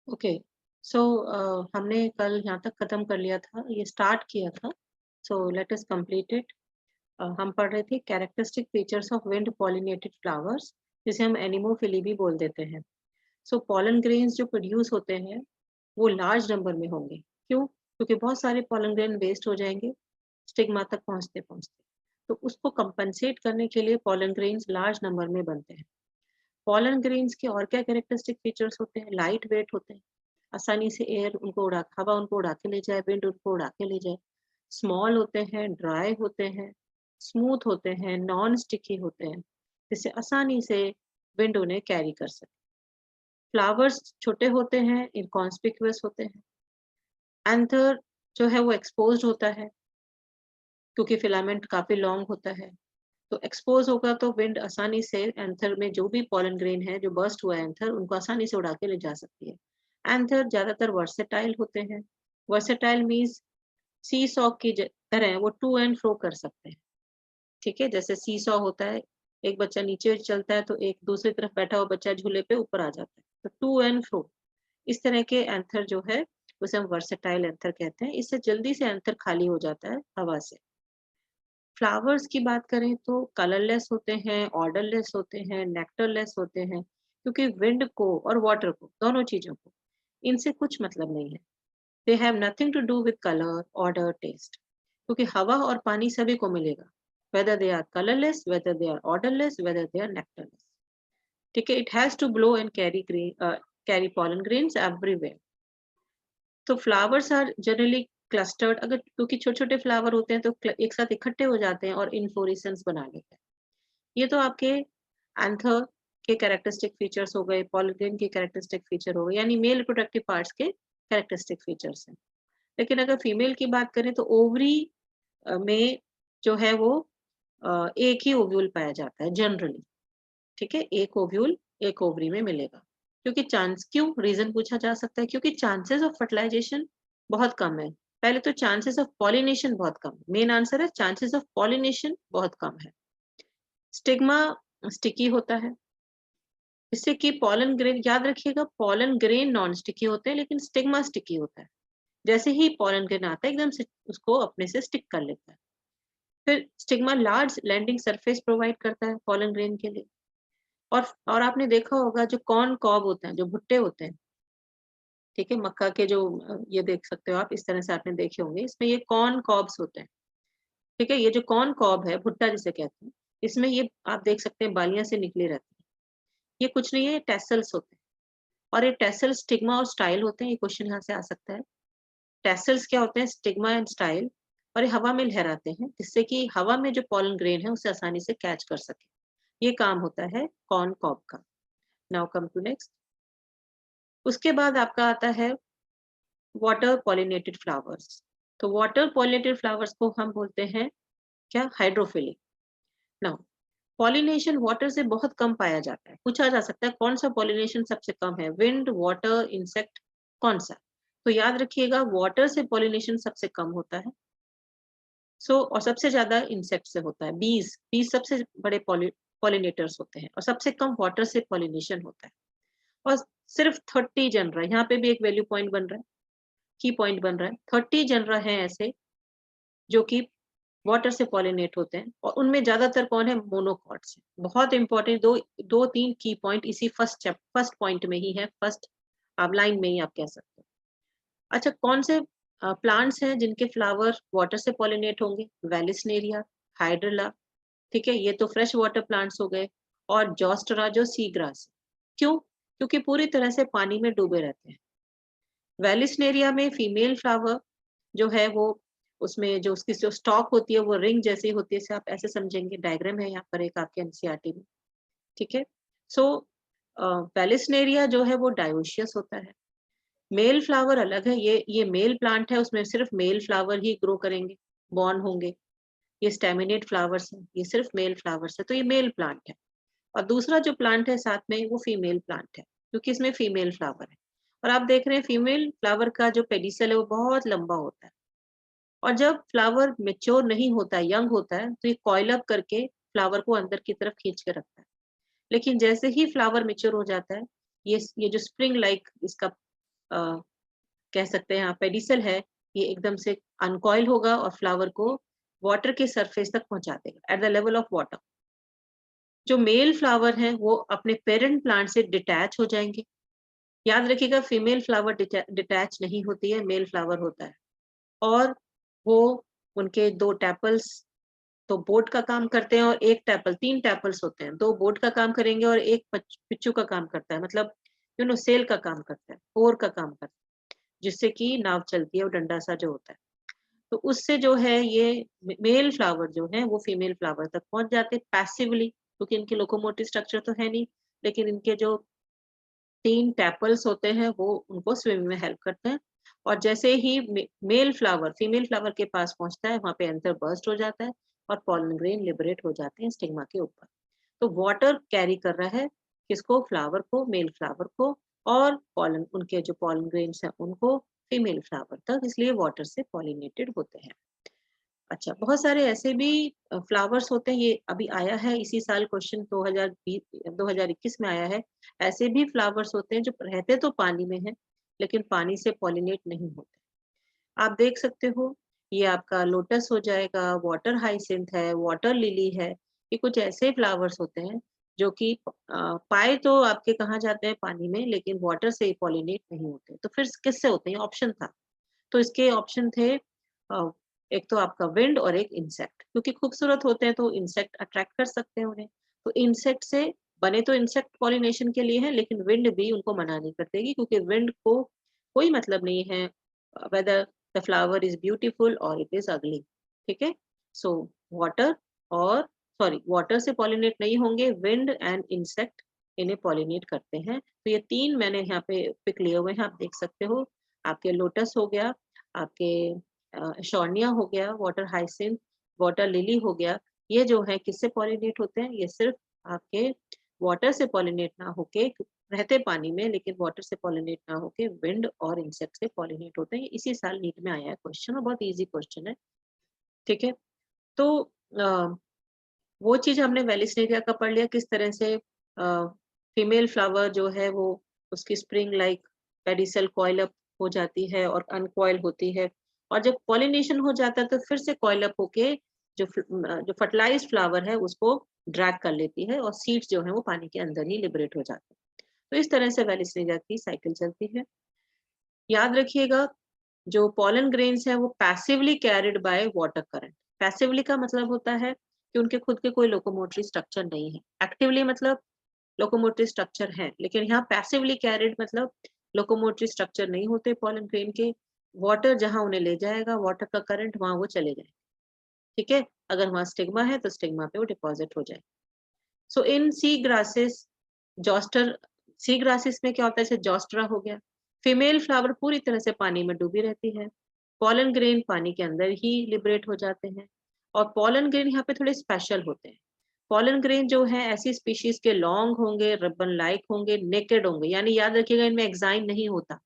Okay. सो हमने कल यहाँ तक खत्म कर लिया था, ये स्टार्ट किया था। So let us complete it. हम पढ़ रहे थे characteristic features of wind pollinated flowers, जिसे हम एनिमोफिली भी बोल देते हैं। सो पॉलन ग्रेन्स जो प्रोड्यूस होते हैं वो लार्ज नंबर में होंगे। क्यों? क्योंकि बहुत सारे पॉलन ग्रेन वेस्ट हो जाएंगे स्टिग्मा तक पहुंचते पहुंचते। तो उसको कंपनसेट करने के लिए पॉलन ग्रेन्स लार्ज नंबर में बनते हैं। पॉलन ग्रेन्स के और क्या कैरेक्टरिस्टिक फीचर्स होते हैं? लाइट वेट होते हैं, आसानी से एयर उनको उड़ा हवा उनको उड़ा के ले जाए, विंड उनको उड़ा के ले जाए। स्मॉल होते हैं, ड्राई होते हैं, स्मूथ होते हैं, नॉन स्टिकी होते हैं, जिससे आसानी से विंड उन्हें कैरी कर सके। फ्लावर्स छोटे होते हैं, इनकॉन्स्पिक्यूअस होते हैं। एंथर जो है वो एक्सपोज्ड होता है क्योंकि फिलामेंट काफी लॉन्ग होता है। तो एक्सपोज होगा तो विंड आसानी से एंथर में जो भी पॉलन ग्रेन है जो बर्स्ट हुआ है एंथर, उनको आसानी से उड़ा के ले जा सकती है। एंथर ज्यादातर वर्सेटाइल होते हैं। वर्सेटाइल मीन्स सी सॉ की तरह वो टू एंड फ्रो कर सकते हैं। ठीक है, जैसे सी सॉ होता है, एक बच्चा नीचे चलता है तो एक दूसरी तरफ बैठा हुआ बच्चा झूले पे ऊपर आ जाता है, तो टू एंड फ्रो। इस तरह के एंथर जो है उसे हम वर्सेटाइल एंथर कहते हैं। इससे जल्दी से एंथर खाली हो जाता है हवा से। फ्लावर्स की बात करें तो कलरलेस होते हैं, ऑर्डरलेस होते हैं, नेक्टरलेस होते हैं, क्योंकि विंड को और वाटर को, दोनों चीजों को, इनसे कुछ मतलब नहीं है। They have nothing to do with colour, odour, taste, क्योंकि हवा और पानी सभी को मिलेगा, whether they are colourless, whether they are odourless, whether they are nectarless. ठीक है, it has to blow and carry pollen grains everywhere. तो फ्लावर्स आर जनरली क्लस्टर्ड, अगर क्योंकि छोटे छोटे फ्लावर होते हैं तो एक साथ इकट्ठे हो जाते हैं और इन्फ्लोरेसेंस बना लेते हैं। ये तो आपके एंथर के कैरेक्टरिस्टिक फीचर्स हो गए, पॉलीगेन के कैरेक्टरिस्टिक फीचर हो गए, यानी मेल रिप्रोडक्टिव पार्ट्स के कैरेक्टरिस्टिक फीचर्स हैं। लेकिन अगर फीमेल की बात करें तो ओवरी में जो है वो एक ही ओव्यूल पाया जाता है जनरली। ठीक है, एक ओव्यूल एक ओवरी में मिलेगा। क्योंकि चांस, क्यों रीजन पूछा जा सकता है, क्योंकि चांसेस ऑफ फर्टिलाइजेशन बहुत कम है। पहले तो चांसेस ऑफ पॉलिनेशन बहुत कम है, मेन आंसर है चांसेस ऑफ पॉलिनेशन बहुत कम है। स्टिग्मा स्टिकी होता है, इससे कि पॉलन ग्रेन, याद रखिएगा पॉलन ग्रेन नॉन स्टिकी होते हैं लेकिन स्टिग्मा स्टिकी होता है। जैसे ही पॉलन ग्रेन आता है एकदम से उसको अपने से स्टिक कर लेता है। फिर stigma large landing surface provide करता है पॉलन ग्रेन के लिए। और आपने देखा होगा जो कॉर्न कॉब होते हैं, जो भुट्टे होते हैं, ठीक है, मक्का के जो ये देख सकते हो आप, इस तरह से आपने देखे होंगे, इसमें ये कॉर्न कॉब्स होते हैं। ठीक है, ये जो कॉर्न कॉब है, भुट्टा जिसे कहते हैं, इसमें ये आप देख सकते हैं बालियां से निकली रहती है। ये कुछ नहीं है, ये टेसल्स होते हैं। और ये टेसल स्टिग्मा और स्टाइल होते हैं, ये क्वेश्चन यहाँ से आ सकता है। टेसल्स क्या होते हैं? Stigma and style. और ये हवा में लहराते हैं जिससे कि हवा में जो पॉलन ग्रेन है उसे आसानी से कैच कर सके। ये काम होता है कॉर्न कॉब का। Now come to next. उसके बाद आपका आता है वाटर पॉलिनेटेड फ्लावर्स। तो वाटर पॉलिनेटेड फ्लावर्स को हम बोलते हैं क्या? हाइड्रोफिलिक। नाउ पॉलिनेशन वाटर से बहुत कम पाया जाता है। पूछा जा सकता है कौन सा पॉलिनेशन सबसे कम है, विंड, वाटर, इंसेक्ट, कौन सा? तो याद रखिएगा वाटर से पॉलिनेशन सबसे कम होता है। और सबसे ज्यादा इंसेक्ट से होता है। बीज बीज सबसे बड़े पॉलिनेटर्स होते हैं और सबसे कम वाटर से पॉलिनेशन होता है। और सिर्फ 30 जनरा, यहाँ पे भी एक वैल्यू पॉइंट बन रहा है, की पॉइंट बन रहा है। 30 जनरा है ऐसे जो कि वाटर से पॉलिनेट होते हैं, और उनमें ज्यादातर कौन है? मोनोकॉट्स। बहुत इंपॉर्टेंट दो दो तीन की पॉइंट इसी फर्स्ट पॉइंट में ही है, फर्स्ट आप लाइन में ही आप कह सकते हो। अच्छा, कौन से प्लांट्स हैं जिनके फ्लावर वाटर से पॉलिनेट होंगे? वेलिस्नेरिया, हाइड्रिला, ठीक है, ये तो फ्रेश वाटर प्लांट्स हो गए। और जॉस्टरा जो सी ग्रास। क्यों? क्योंकि पूरी तरह से पानी में डूबे रहते हैं। वेलिस्नेरिया में फीमेल फ्लावर जो है वो, उसमें जो उसकी जो स्टॉक होती है वो रिंग जैसी होती है, इसे आप ऐसे समझेंगे। डायग्राम है यहाँ पर एक आपके एनसीईआरटी में। ठीक है, सो वेलिस्नेरिया जो है वो डायोशियस होता है। मेल फ्लावर अलग है, ये मेल प्लांट है, उसमें सिर्फ मेल फ्लावर ही ग्रो करेंगे, बॉर्न होंगे। ये स्टेमिनेट फ्लावर्स है, ये सिर्फ मेल फ्लावर्स है, तो ये मेल प्लांट है। और दूसरा जो प्लांट है साथ में वो फीमेल प्लांट है, क्योंकि इसमें फीमेल फ्लावर है। और आप देख रहे हैं फीमेल फ्लावर का जो पेडिसल है वो बहुत लंबा होता है। और जब फ्लावर मेच्योर नहीं होता है, यंग होता है, तो ये कॉइल अप करके फ्लावर को अंदर की तरफ खींच के रखता है। लेकिन जैसे ही फ्लावर मेच्योर हो जाता है, ये जो स्प्रिंग लाइक इसका कह सकते हैं यहाँ पेडिसल है, ये एकदम से अनकॉइल होगा और फ्लावर को वाटर के सरफेस तक पहुंचा देगा at the level of water. जो मेल फ्लावर हैं वो अपने पेरेंट प्लांट से डिटैच हो जाएंगे। याद रखिएगा फीमेल फ्लावर डिटैच नहीं होती है, मेल फ्लावर होता है। और वो उनके 2 टैपल्स तो बोट का काम करते हैं और 1 टैपल 3 टैपल्स होते हैं। 2 बोट का काम करेंगे और 1 पिच्चू का काम करता है, मतलब सेल का काम करता है, ओर का काम करता है, जिससे कि नाव चलती है, वो डंडा सा जो होता है। तो उससे जो है ये मेल फ्लावर जो है वो फीमेल फ्लावर तक पहुंच जाते हैं पैसिवली, क्योंकि इनके लोकोमोटिव स्ट्रक्चर तो है नहीं, लेकिन इनके जो 3 टैपल्स होते हैं वो उनको स्विमिंग में हेल्प करते हैं। और जैसे ही मेल फ्लावर फीमेल फ्लावर के पास पहुंचता है, वहां पे एंथर बर्स्ट हो जाता है और पॉलन ग्रेन लिबरेट हो जाते हैं स्टिग्मा के ऊपर। तो वाटर कैरी कर रहा है किसको, फ्लावर को, मेल फ्लावर को, और पॉलन उनके जो पॉलन ग्रेन्स हैं उनको फीमेल फ्लावर तक, इसलिए वाटर से पॉलिनेटेड होते हैं। अच्छा, बहुत सारे ऐसे भी फ्लावर्स होते हैं, ये अभी आया है इसी साल क्वेश्चन 2021 में आया है। ऐसे भी फ्लावर्स होते हैं जो रहते तो पानी में हैं, लेकिन पानी से पॉलिनेट नहीं होते। आप देख सकते हो, ये आपका लोटस हो जाएगा, वाटर हाइसिंथ है, वाटर लिली है। ये कुछ ऐसे फ्लावर्स होते हैं जो कि पाए तो आपके कहाँ जाते हैं, पानी में, लेकिन वाटर से पॉलिनेट नहीं होते। तो फिर किससे होते हैं, ऑप्शन था। तो इसके ऑप्शन थे एक तो आपका विंड और एक इंसेक्ट, क्योंकि खूबसूरत होते हैं तो इंसेक्ट अट्रैक्ट कर सकते हैं उन्हें। तो इंसेक्ट से बने तो इंसेक्ट पॉलिनेशन के लिए है, लेकिन विंड भी उनको मना नहीं कर देगी, क्योंकि विंड को कोई मतलब नहीं है whether the flower is beautiful और इट इज अगली। ठीक है, सो वाटर और वाटर से पॉलिनेट नहीं होंगे, विंड एंड इंसेक्ट इन्हें पॉलिनेट करते हैं। तो ये 3 मैंने यहाँ पे पिक लिए हुए हैं, आप देख सकते हो। आपके लोटस हो गया, आपके शॉर्निया हो गया, वाटर हाइसिंथ, वाटर लिली हो गया। ये जो है किससे पॉलिनेट होते हैं, ये सिर्फ आपके वाटर से पॉलिनेट ना होके, रहते पानी में लेकिन वाटर से पॉलिनेट ना होके विंड और इंसेक्ट से पॉलिनेट होते हैं। इसी साल नीट में आया है क्वेश्चन और बहुत इजी क्वेश्चन है। ठीक है, तो वो चीज हमने वेलिस्नेरिया का पढ़ लिया, किस तरह से फीमेल फ्लावर जो है वो उसकी spring like pedicel coil up हो जाती है और अनकॉइल होती है, और जब पॉलिनेशन हो जाता है तो फिर से कॉइल अप होके जो फर्टिलाइज्ड फ्लावर है उसको ड्रैग कर लेती है और सीड्स जो है वो पानी के अंदर ही लिबरेट हो जाते हैं। तो इस तरह से वेलिस्नेरिया की साइकिल चलती है। याद रखिएगा, जो पॉलन ग्रेन्स है वो passively carried by water current. Passively का मतलब होता है कि उनके खुद के कोई लोकोमोटरी स्ट्रक्चर नहीं है। एक्टिवली मतलब लोकोमोटरी स्ट्रक्चर है, लेकिन यहाँ पैसिवली कैरिड मतलब लोकोमोटरी स्ट्रक्चर नहीं होते पॉलन ग्रेन के। वाटर जहां उन्हें ले जाएगा, वाटर का करंट वहां वो चले जाए। ठीक है, अगर वहां स्टिग्मा है तो स्टिग्मा पे वो डिपॉजिट हो जाए। सो इन सी ग्रासेस, जॉस्टर, सी ग्रासेस में क्या होता है, जैसे जॉस्ट्रा हो गया, फीमेल फ्लावर पूरी तरह से पानी में डूबी रहती है, पॉलन ग्रेन पानी के अंदर ही लिबरेट हो जाते हैं। और पॉलन ग्रेन यहाँ पे थोड़े स्पेशल होते हैं। पॉलन ग्रेन जो है ऐसी स्पीशीज के लॉन्ग होंगे, रिबन लाइक होंगे, नेकेड होंगे, यानी याद रखिएगा इनमें एक्साइन नहीं होता।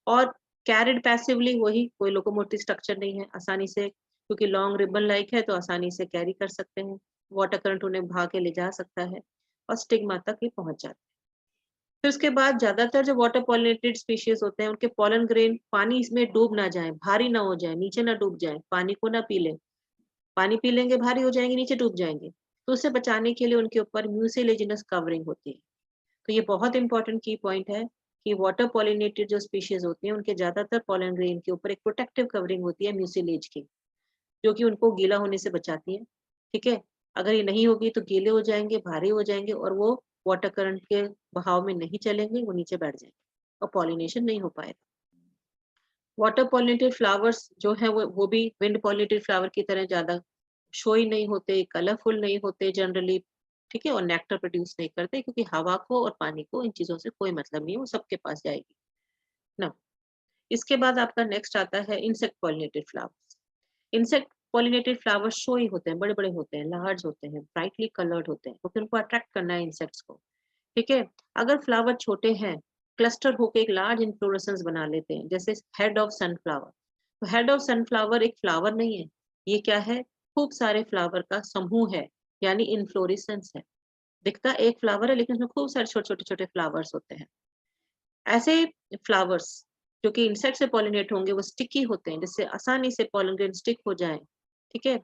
और कैरिड पैसिवली, वही कोई लोकोमोटिव स्ट्रक्चर नहीं है, आसानी से, क्योंकि लॉन्ग रिबन लाइक है तो आसानी से कैरी कर सकते हैं, वाटर करंट उन्हें भा के ले जा सकता है और स्टिग्मा तक ही पहुंच जाते हैं। फिर उसके बाद ज्यादातर जो वाटर पॉलिनेटेड स्पीशीज होते हैं उनके पॉलन ग्रेन पानी में डूब ना जाए, भारी ना हो जाए, नीचे ना डूब जाए, पानी को ना पी ले। पानी पी लेंगे भारी हो जाएंगे, नीचे डूब जाएंगे। तो उससे बचाने के लिए उनके ऊपर म्यूसिलेजिनस कवरिंग होती है। तो ये बहुत इंपॉर्टेंट की पॉइंट है कि वाटर पॉलिनेटेड जो स्पीशीज होती हैं उनके ज्यादातर पॉलन ग्रेन के ऊपर एक प्रोटेक्टिव कवरिंग होती है म्यूसिलेज की, जो कि उनको गीला होने से बचाती है। ठीक है, अगर ये नहीं होगी तो गीले हो जाएंगे, भारी हो जाएंगे और वो वाटर करंट के बहाव में नहीं चलेंगे, वो नीचे बैठ जाएंगे और पॉलिनेशन नहीं हो पाएगा। वाटर पॉलिनेटेड फ्लावर्स जो है वो भी विंड पॉलिनेटेड फ्लावर की तरह ज्यादा शोई नहीं होते, कलरफुल नहीं होते जनरली। ठीक है, और नेक्टर प्रोड्यूस नहीं करते, क्योंकि हवा को और पानी को इन चीजों से कोई मतलब नहीं है, वो सबके पास जाएगी ना। इसके बाद आपका नेक्स्ट आता है insect pollinated flowers. Insect pollinated flowers showy होते हैं, बड़े बड़े होते हैं, लार्ज होते हैं, ब्राइटली कलर्ड होते हैं, क्योंकि उनको अट्रैक्ट करना है इंसेक्ट्स को। ठीक है, अगर फ्लावर छोटे हैं, क्लस्टर होकर एक लार्ज इन्फ्लोरेसेंस बना लेते हैं, जैसे हेड ऑफ सनफ्लावर। तो हेड ऑफ सनफ्लावर एक फ्लावर नहीं है, ये क्या है, खूब सारे फ्लावर का समूह है, यानी इन्फ्लोरेसेंस है। दिखता एक फ्लावर है लेकिन उसमें खूब सारे छोटे छोटे छोटे फ्लावर्स होते हैं। ऐसे फ्लावर्स जो कि इंसेक्ट से पॉलिनेट होंगे वो स्टिकी होते हैं, जिससे आसानी से पॉलन ग्रेन स्टिक हो जाए। ठीक है।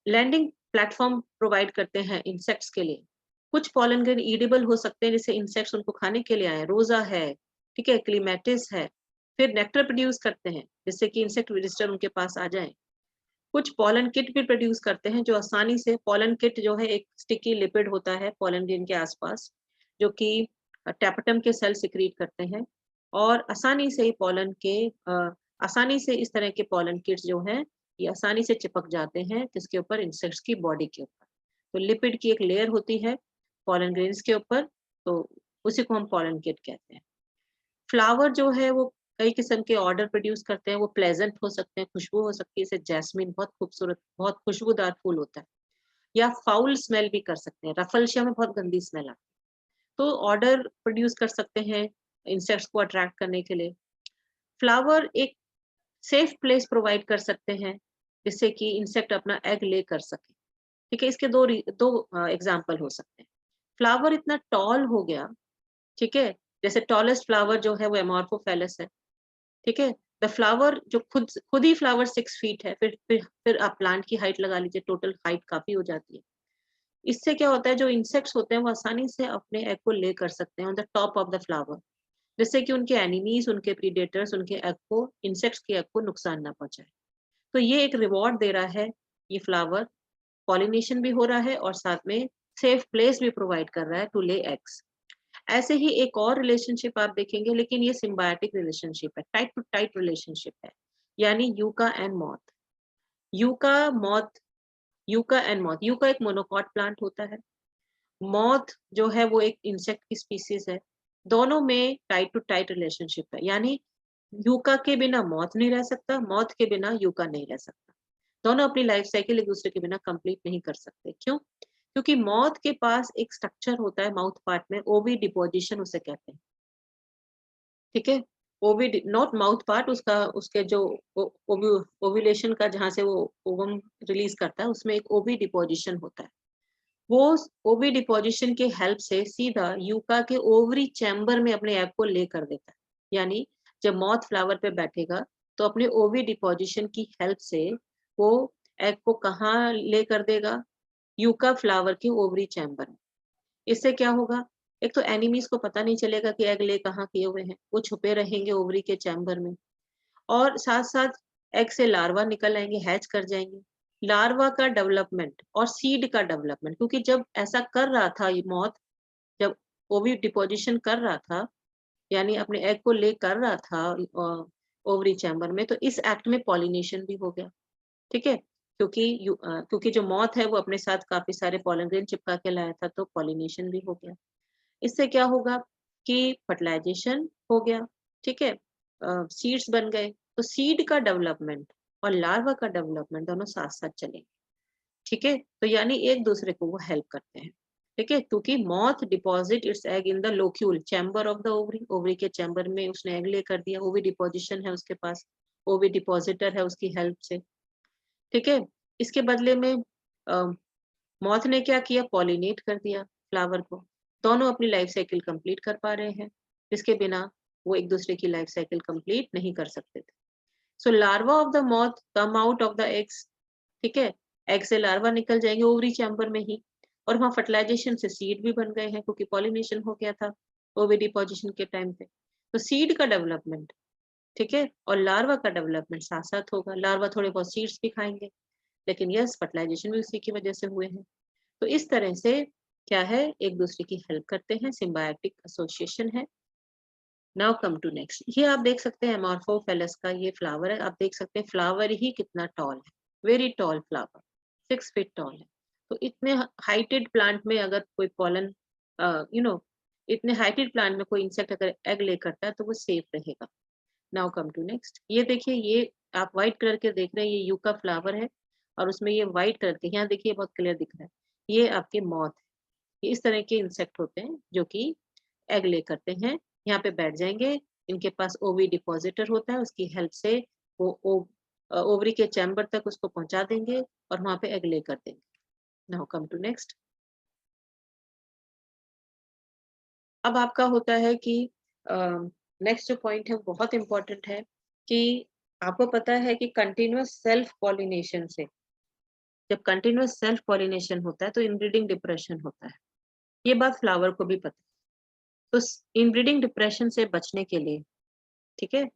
लैंडिंग प्लेटफॉर्म प्रोवाइड करते हैं इंसेक्ट्स के लिए। कुछ पॉलन ग्रेन ईडेबल हो सकते हैं, जैसे इंसेक्ट्स उनको खाने के लिए आए, रोजा है, ठीक है, क्लीमेटिस है। फिर नेक्टर प्रोड्यूस करते हैं जिससे कि इंसेक्ट विजिटर उनके पास आ जाए। कुछ पॉलन किट भी प्रोड्यूस करते हैं जो आसानी से, पॉलन किट जो है एक स्टिकी लिपिड होता है पॉलन ग्रेन के आसपास, जो कि टैपेटम के सेल सिक्रीट करते हैं और आसानी से पॉलन के आसानी से इस तरह के पॉलन किट्स जो हैं ये आसानी से चिपक जाते हैं किसके ऊपर, इंसेक्ट्स की बॉडी के ऊपर। तो लिपिड की एक लेयर होती है पॉलन ग्रेन्स के ऊपर, तो उसी को हम पॉलन किट कहते हैं। फ्लावर जो है वो कई किस्म के ऑर्डर प्रोड्यूस करते हैं, वो प्लेजेंट हो सकते हैं, खुशबू हो सकती है, जैसे जैस्मिन बहुत खूबसूरत, बहुत खुशबूदार फूल होता है, या फाउल स्मेल भी कर सकते हैं, रफलशिया में बहुत गंदी स्मेल आती है। तो ऑर्डर प्रोड्यूस कर सकते हैं इंसेक्ट्स को अट्रैक्ट करने के लिए। फ्लावर एक सेफ प्लेस प्रोवाइड कर सकते हैं जिससे कि इंसेक्ट अपना एग ले कर सके। ठीक है, इसके दो एग्जाम्पल हो सकते हैं। फ्लावर इतना टॉल हो गया, ठीक है, जैसे टॉलेस्ट फ्लावर जो है वो एमॉर्फोफेलस है। ठीक है, द फ्लावर जो खुद खुद ही फ्लावर 6 फीट है, फिर आप प्लांट की हाइट लगा लीजिए, टोटल हाइट काफी हो जाती है। इससे क्या होता है, जो इंसेक्ट्स होते हैं वो आसानी से अपने एग को ले कर सकते हैं on the top of the flower, जिससे कि उनके एनिमीज, उनके प्रीडेटर्स उनके एग को, इंसेक्ट्स के एग को नुकसान ना पहुंचाए। तो ये एक रिवॉर्ड दे रहा है ये फ्लावर, पॉलिनेशन भी हो रहा है और साथ में सेफ प्लेस भी प्रोवाइड कर रहा है टू ले एग्स। ऐसे ही एक और रिलेशनशिप आप देखेंगे, लेकिन ये सिम्बायोटिक रिलेशनशिप है, टाइट टू टाइट रिलेशनशिप है, यानी yucca and moth. Yucca moth, yucca and moth, yucca एक मोनोकॉट प्लांट होता है, मॉथ जो है वो एक इंसेक्ट की स्पीसीज है। दोनों में टाइट टू टाइट रिलेशनशिप है, यानी यूका के बिना मॉथ नहीं रह सकता, मॉथ के बिना यूका नहीं रह सकता। दोनों अपनी लाइफ साइकिल एक दूसरे के बिना कंप्लीट नहीं कर सकते। क्यों? क्योंकि मॉथ के पास एक स्ट्रक्चर होता है माउथ पार्ट में, ओवी डिपोजिशन उसे कहते हैं। ठीक है, ओवी नॉट माउथ पार्ट, उसका उसके जो ओव्यूलेशन का जहां से वो ओवम रिलीज करता है उसमें एक ओवी डिपोजिशन होता है। वो ओवी डिपोजिशन के हेल्प से सीधा यूका के ओवरी चैम्बर में अपने एग को ले कर देता है। यानी जब मॉथ फ्लावर पे बैठेगा तो अपने ओवी डिपोजिशन की हेल्प से वो एग को कहाँ ले कर देगा, यूका फ्लावर के ओवरी चैम्बर में। इससे क्या होगा, एक तो एनिमीज को पता नहीं चलेगा कि एग ले कहाँ किए हुए हैं, वो छुपे रहेंगे ओवरी के चैम्बर में, और साथ साथ एग से लार्वा निकल आएंगे, हैच कर जाएंगे। लार्वा का डेवलपमेंट और सीड का डेवलपमेंट, क्योंकि जब ऐसा कर रहा था ये मॉथ, जब ओवी डिपोजिशन कर रहा था, यानी अपने एग को ले कर रहा था ओवरी चैम्बर में, तो इस एक्ट में पॉलिनेशन भी हो गया। ठीक है, क्योंकि जो मॉथ है वो अपने साथ काफी सारे पॉलन ग्रेन चिपका के लाया था, तो पॉलिनेशन भी हो गया। इससे क्या होगा कि फर्टिलाइजेशन हो गया। ठीक है, सीड्स बन गए, तो सीड का डेवलपमेंट और लार्वा का डेवलपमेंट दोनों साथ साथ चलेंगे। ठीक है, तो यानी एक दूसरे को वो हेल्प करते हैं। ठीक है, क्योंकि moth deposit it's egg in the locule chamber of the ovary, ovary के चैम्बर में उसने एग ले कर दिया, ओवी डिपोजिशन है उसके पास, ओवी डिपॉजिटर है उसकी हेल्प से। ठीक है, इसके बदले में मॉथ ने क्या किया, पॉलिनेट कर दिया फ्लावर को। दोनों अपनी लाइफ साइकिल कंप्लीट कर पा रहे हैं, जिसके बिना वो एक दूसरे की लाइफ साइकिल कंप्लीट नहीं कर सकते थे। So larva of the moth come out of the eggs. ठीक है, एग से लार्वा निकल जाएंगे ओवरी चैम्बर में ही, और वहां फर्टिलाइजेशन से सीड भी बन गए हैं क्योंकि पॉलिनेशन हो गया था ओवी पोजिशन के टाइम पे। तो सीड का डेवलपमेंट, ठीक है, और लार्वा का डेवलपमेंट साथ साथ होगा। लार्वा थोड़े बहुत सीड्स भी खाएंगे, लेकिन यस फर्टिलाइजेशन भी उसी की वजह से हुए हैं। तो इस तरह से क्या है, एक दूसरे की हेल्प करते हैं, सिम्बायोटिक एसोसिएशन है। नाउ कम टू नेक्स्ट, ये आप देख सकते हैं एमॉर्फोफेलस का ये फ्लावर है, आप देख सकते हैं फ्लावर ही कितना टॉल है, very tall flower, 6 feet tall है। तो इतने हाइटेड प्लांट में अगर कोई पॉलन, यू नो इतने हाइटेड प्लांट में कोई इंसेक्ट अगर एग ले करता है तो वो सेफ रहेगा। नाउ कम टू नेक्स्ट, ये देखिए, ये आप व्हाइट कलर के देख रहे हैं, ये यूका फ्लावर है और उसमें ये व्हाइट कलर के, यहाँ देखिए बहुत क्लियर दिख रहा है, ये आपके मॉथ है। ये इस तरह के इंसेक्ट होते हैं जो कि एग ले करते हैं, यहाँ पे बैठ जाएंगे, इनके पास ओवी डिपॉजिटर होता है, उसकी हेल्प से वो ओवरी के चैम्बर तक उसको पहुंचा देंगे और वहां पे एग ले कर देंगे। नाउ कम टू नेक्स्ट, अब आपका होता है कि नेक्स्ट जो पॉइंट है वो बहुत इंपॉर्टेंट है कि आपको पता है कि कंटिन्यूअस सेल्फ पॉलिनेशन से, जब कंटिन्यूअस सेल्फ पॉलिनेशन होता है तो इनब्रीडिंग डिप्रेशन होता है। ये बात फ्लावर को भी पता है। तो इनब्रीडिंग डिप्रेशन से बचने के लिए, ठीक है,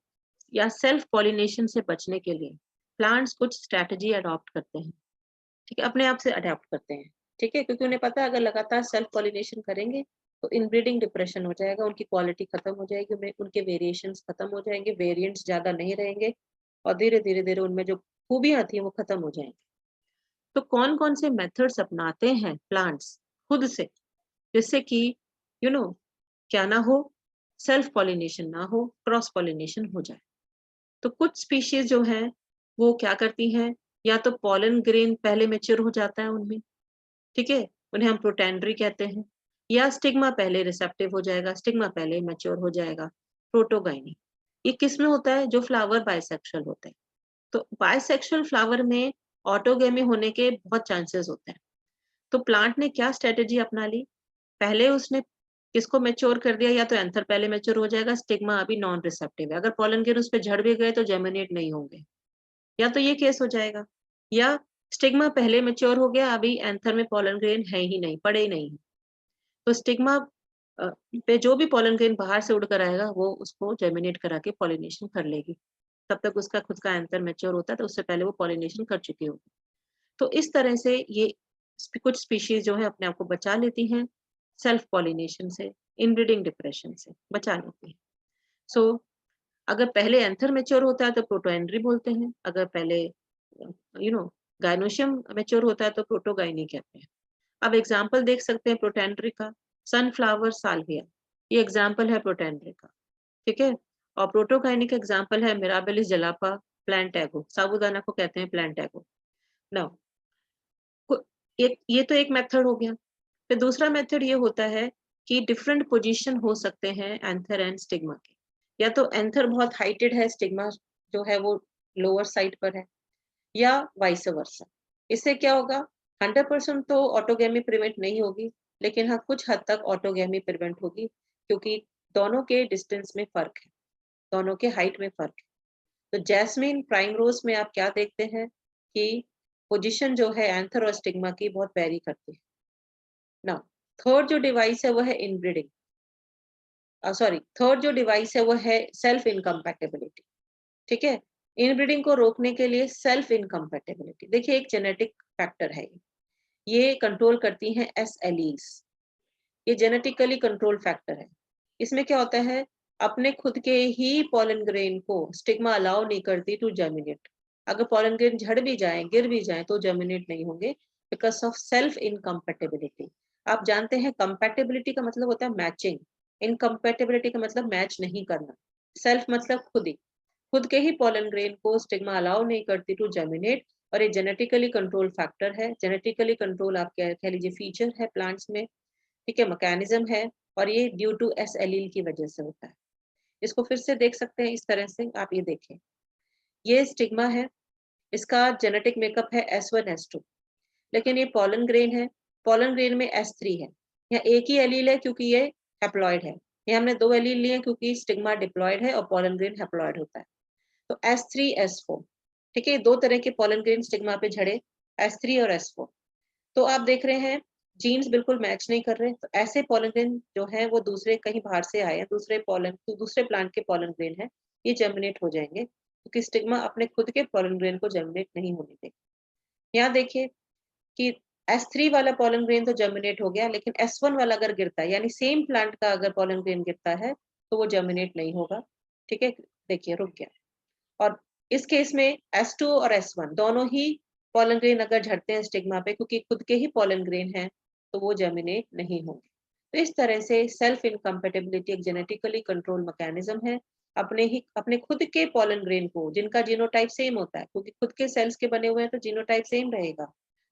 या सेल्फ पॉलिनेशन से बचने के लिए प्लांट्स कुछ स्ट्रैटेजी अडॉप्ट करते हैं, ठीक है, अपने आप से अडॉप्ट करते हैं, ठीक है, क्योंकि उन्हें पता है अगर लगातार सेल्फ पॉलिनेशन करेंगे तो इनब्रीडिंग डिप्रेशन हो जाएगा, उनकी क्वालिटी खत्म हो जाएगी, उनके वेरिएशंस खत्म हो जाएंगे, वेरिएंट्स ज्यादा नहीं रहेंगे और धीरे धीरे धीरे उनमें जो खूबियां थी वो खत्म हो जाएंगी। तो कौन कौन से मेथड्स अपनाते हैं प्लांट्स खुद से, जिससे कि यू नो क्या ना हो, सेल्फ पॉलिनेशन ना हो, क्रॉस पॉलिनेशन हो जाए। तो कुछ स्पीशीज जो हैं वो क्या करती हैं, या तो पॉलन ग्रेन पहले मैच्योर हो जाता है उनमें, ठीक है, उन्हें हम प्रोटेंडरी कहते हैं, या स्टिग्मा पहले रिसेप्टिव हो जाएगा, स्टिग्मा पहले मैच्योर हो जाएगा, प्रोटोगाइनी। ये किस में होता है, जो फ्लावर बाइसेक्सुअल होते हैं। तो बाइसेक्सुअल फ्लावर में ऑटोगेमी होने के बहुत चांसेस होते हैं। तो प्लांट ने क्या स्ट्रेटेजी अपना ली, पहले उसने किसको मैच्योर कर दिया, या तो एंथर पहले मैच्योर हो जाएगा, स्टिग्मा अभी नॉन रिसेप्टिव है, अगर पॉलन ग्रेन उस पे झड़ भी गए तो जेमिनेट नहीं होंगे, या तो ये केस हो जाएगा, या स्टिग्मा पहले मैच्योर हो गया, अभी एंथर में पॉलन ग्रेन है ही नहीं, पड़े ही नहीं। तो स्टिग्मा पे जो भी पॉलन ग्रेन बाहर से उड़कर आएगा वो उसको जेमिनेट करा के पॉलिनेशन कर लेगी, तब तक उसका खुद का एंथर मैच्योर होता है तो उससे पहले वो पॉलिनेशन कर चुकी होगी। तो इस तरह से ये कुछ स्पीशीज जो है अपने आप को बचा लेती हैं सेल्फ पॉलिनेशन से, इनब्रीडिंग डिप्रेशन से बचा लेती हैं। सो अगर पहले एंथर मैच्योर होता है तो प्रोटोएंड्री बोलते हैं, अगर पहले गायनोशियम मैच्योर होता है तो प्रोटोगाइनी कहते हैं। अब एग्जाम्पल देख सकते हैं प्रोटेंड्री का, सनफ्लावर साल्विया, ये एग्जाम्पल है प्रोटेंड्री का, ठीक है, और प्रोटोगाइनी का एग्जाम्पल है मिराबिलिस जलापा प्लांटैगो, साबूदाना को कहते हैं प्लांटैगो। नाउ एक ये तो एक मेथड हो गया। फिर दूसरा मेथड ये होता है कि डिफरेंट पोजीशन हो सकते हैं एंथर एंड स्टिग्मा के, या तो एंथर बहुत हाइटेड है, स्टिग्मा जो है वो लोअर साइड पर है, या वाइस वर्सा। इससे क्या होगा, 100% तो ऑटोगेमी प्रिवेंट नहीं होगी, लेकिन हाँ कुछ हद तक ऑटोगेमी प्रिवेंट होगी, क्योंकि दोनों के डिस्टेंस में फर्क है, दोनों के हाइट में फर्क है। तो जैस्मिन प्राइम रोज में आप क्या देखते हैं कि पोजीशन जो है एंथर और स्टिग्मा की बहुत वेरी करती है ना। थर्ड जो डिवाइस है वो है इनब्रीडिंग, थर्ड जो डिवाइस है वो है सेल्फ इनकम्पैटिबिलिटी, ठीक है। इनब्रीडिंग को रोकने के लिए सेल्फ इनकम्पैटिबिलिटी, देखिए एक जेनेटिक फैक्टर है, ये कंट्रोल करती हैं एस एलीज, ये जेनेटिकली कंट्रोल फैक्टर है। इसमें क्या होता है, अपने खुद के ही पॉलन ग्रेन को स्टिग्मा अलाउ नहीं करती टू जर्मिनेट, अगर पॉलन ग्रेन झड़ भी जाए, गिर भी जाए तो जर्मिनेट नहीं होंगे, बिकॉज ऑफ सेल्फ इनकम्पैटिबिलिटी। आप जानते हैं कंपैटिबिलिटी का मतलब होता है मैचिंग, इनकम्पैटिबिलिटी का मतलब मैच नहीं करना। सेल्फ मतलब खुद ही, खुद के ही पॉलन ग्रेन को स्टिग्मा अलाउ नहीं करती टू जर्मिनेट, और ये जेनेटिकली कंट्रोल फैक्टर है, जेनेटिकली कंट्रोल आप कह लीजिए फीचर है प्लांट्स में, ठीक है, मैकेनिज्म है, और ये ड्यू टू एस एलील की वजह से होता है। इसको फिर से देख सकते हैं इस तरह से, आप ये देखें, ये स्टिग्मा है, इसका जेनेटिक मेकअप है S1 S2, लेकिन ये पॉलन ग्रेन है, पॉलन ग्रेन में S3 है, यहाँ एक ही एलील है क्योंकि ये हैप्लॉइड है, ये हमने दो एलील लिए क्योंकि स्टिग्मा डिप्लॉइड है और पॉलन ग्रेन हैप्लॉइड होता है। तो S3 S4, ठीक है, दो तरह के पॉलन ग्रेन स्टिग्मा पे झड़े, S3 और S4। तो आप देख रहे हैं जीन्स बिल्कुल मैच नहीं कर रहे, तो ऐसे पॉलन ग्रेन जो है वो दूसरे कहीं बाहर से आए हैं, दूसरे प्लांट के पॉलन ग्रेन है, ये जर्मिनेट हो जाएंगे, क्योंकि स्टिग्मा अपने खुद के पॉलन ग्रेन को जर्मिनेट नहीं होने देगा। यहाँ देखिए कि S3 वाला पॉलन ग्रेन तो जर्मिनेट हो गया, लेकिन S1 वाला अगर गिरता है, यानी सेम प्लांट का अगर पॉलन ग्रेन गिरता है तो वो जर्मिनेट नहीं होगा, ठीक है, देखिए रुक गया। और इस केस में S2 और S1 दोनों ही पॉलन ग्रेन अगर झड़ते हैं स्टिग्मा पे, क्योंकि खुद के ही पॉलन ग्रेन है, तो वो जर्मिनेट नहीं होंगे। तो इस तरह से सेल्फ इनकम्पेटिबिलिटी एक जेनेटिकली कंट्रोल मैकेनिज्म है, अपने खुद के पॉलन ग्रेन को, जिनका जीनोटाइप सेम होता है, क्योंकि खुद के सेल्स के बने हुए हैं तो जीनोटाइप सेम रहेगा,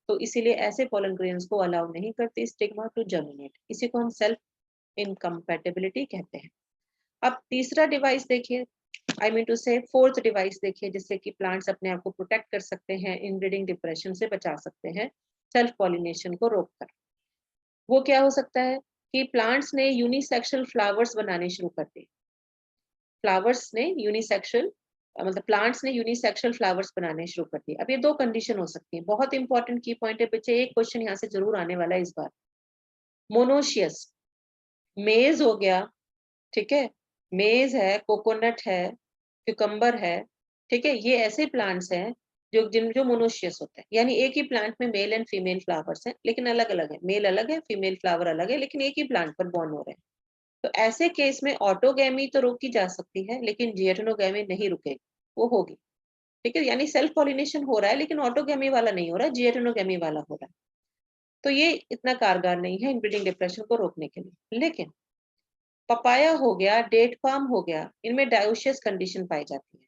तो इसीलिए ऐसे पॉलन ग्रेन्स को अलाउ नहीं करती स्टिग्मा टू जर्मिनेट, इसी को हम सेल्फ इनकम्पेटिबिलिटी कहते हैं। अब तीसरा डिवाइस देखिए, आई मीन टू से फोर्थ डिवाइस देखिए, जिससे कि प्लांट्स अपने आप को प्रोटेक्ट कर सकते हैं, इनब्रीडिंग डिप्रेशन से बचा सकते हैं, सेल्फ पॉलिनेशन को रोककर। वो क्या हो सकता है, कि प्लांट्स ने यूनिसेक्शुअल फ्लावर्स बनाने शुरू कर दिए। फ्लावर्स ने यूनिसेक्शुअल मतलब प्लांट्स ने यूनिसेक्शुअल फ्लावर्स बनाने शुरू कर दिए। अब ये दो कंडीशन हो सकती है। बहुत इंपॉर्टेंट की पॉइंट है बच्चे, एक क्वेश्चन यहाँ से जरूर आने वाला है इस बार। मोनोशियस मेज हो गया, ठीक है, मेज है, कोकोनट है, क्यूकम्बर है, ठीक है, ये ऐसे प्लांट्स हैं जो मोनोशियस होते हैं, यानी एक ही प्लांट में मेल एंड फीमेल फ्लावर्स हैं, लेकिन अलग अलग है, मेल अलग है, फीमेल फ्लावर अलग है, लेकिन एक ही प्लांट पर बॉर्न हो रहे हैं। तो ऐसे केस में ऑटोगैमी तो रोकी जा सकती है, लेकिन जिएटोनोगैमी नहीं रुकेगी, वो होगी, ठीक है, यानी सेल्फ पॉलिनेशन हो रहा है लेकिन ऑटोगैमी वाला नहीं हो रहा है, जिएटोनोगैमी वाला हो रहा है। तो ये इतना कारगर नहीं है इनब्रीडिंग डिप्रेशन को रोकने के लिए। लेकिन पपाया हो गया, डेट पाम हो गया, इनमें डायोशियस कंडीशन पाई जाती है।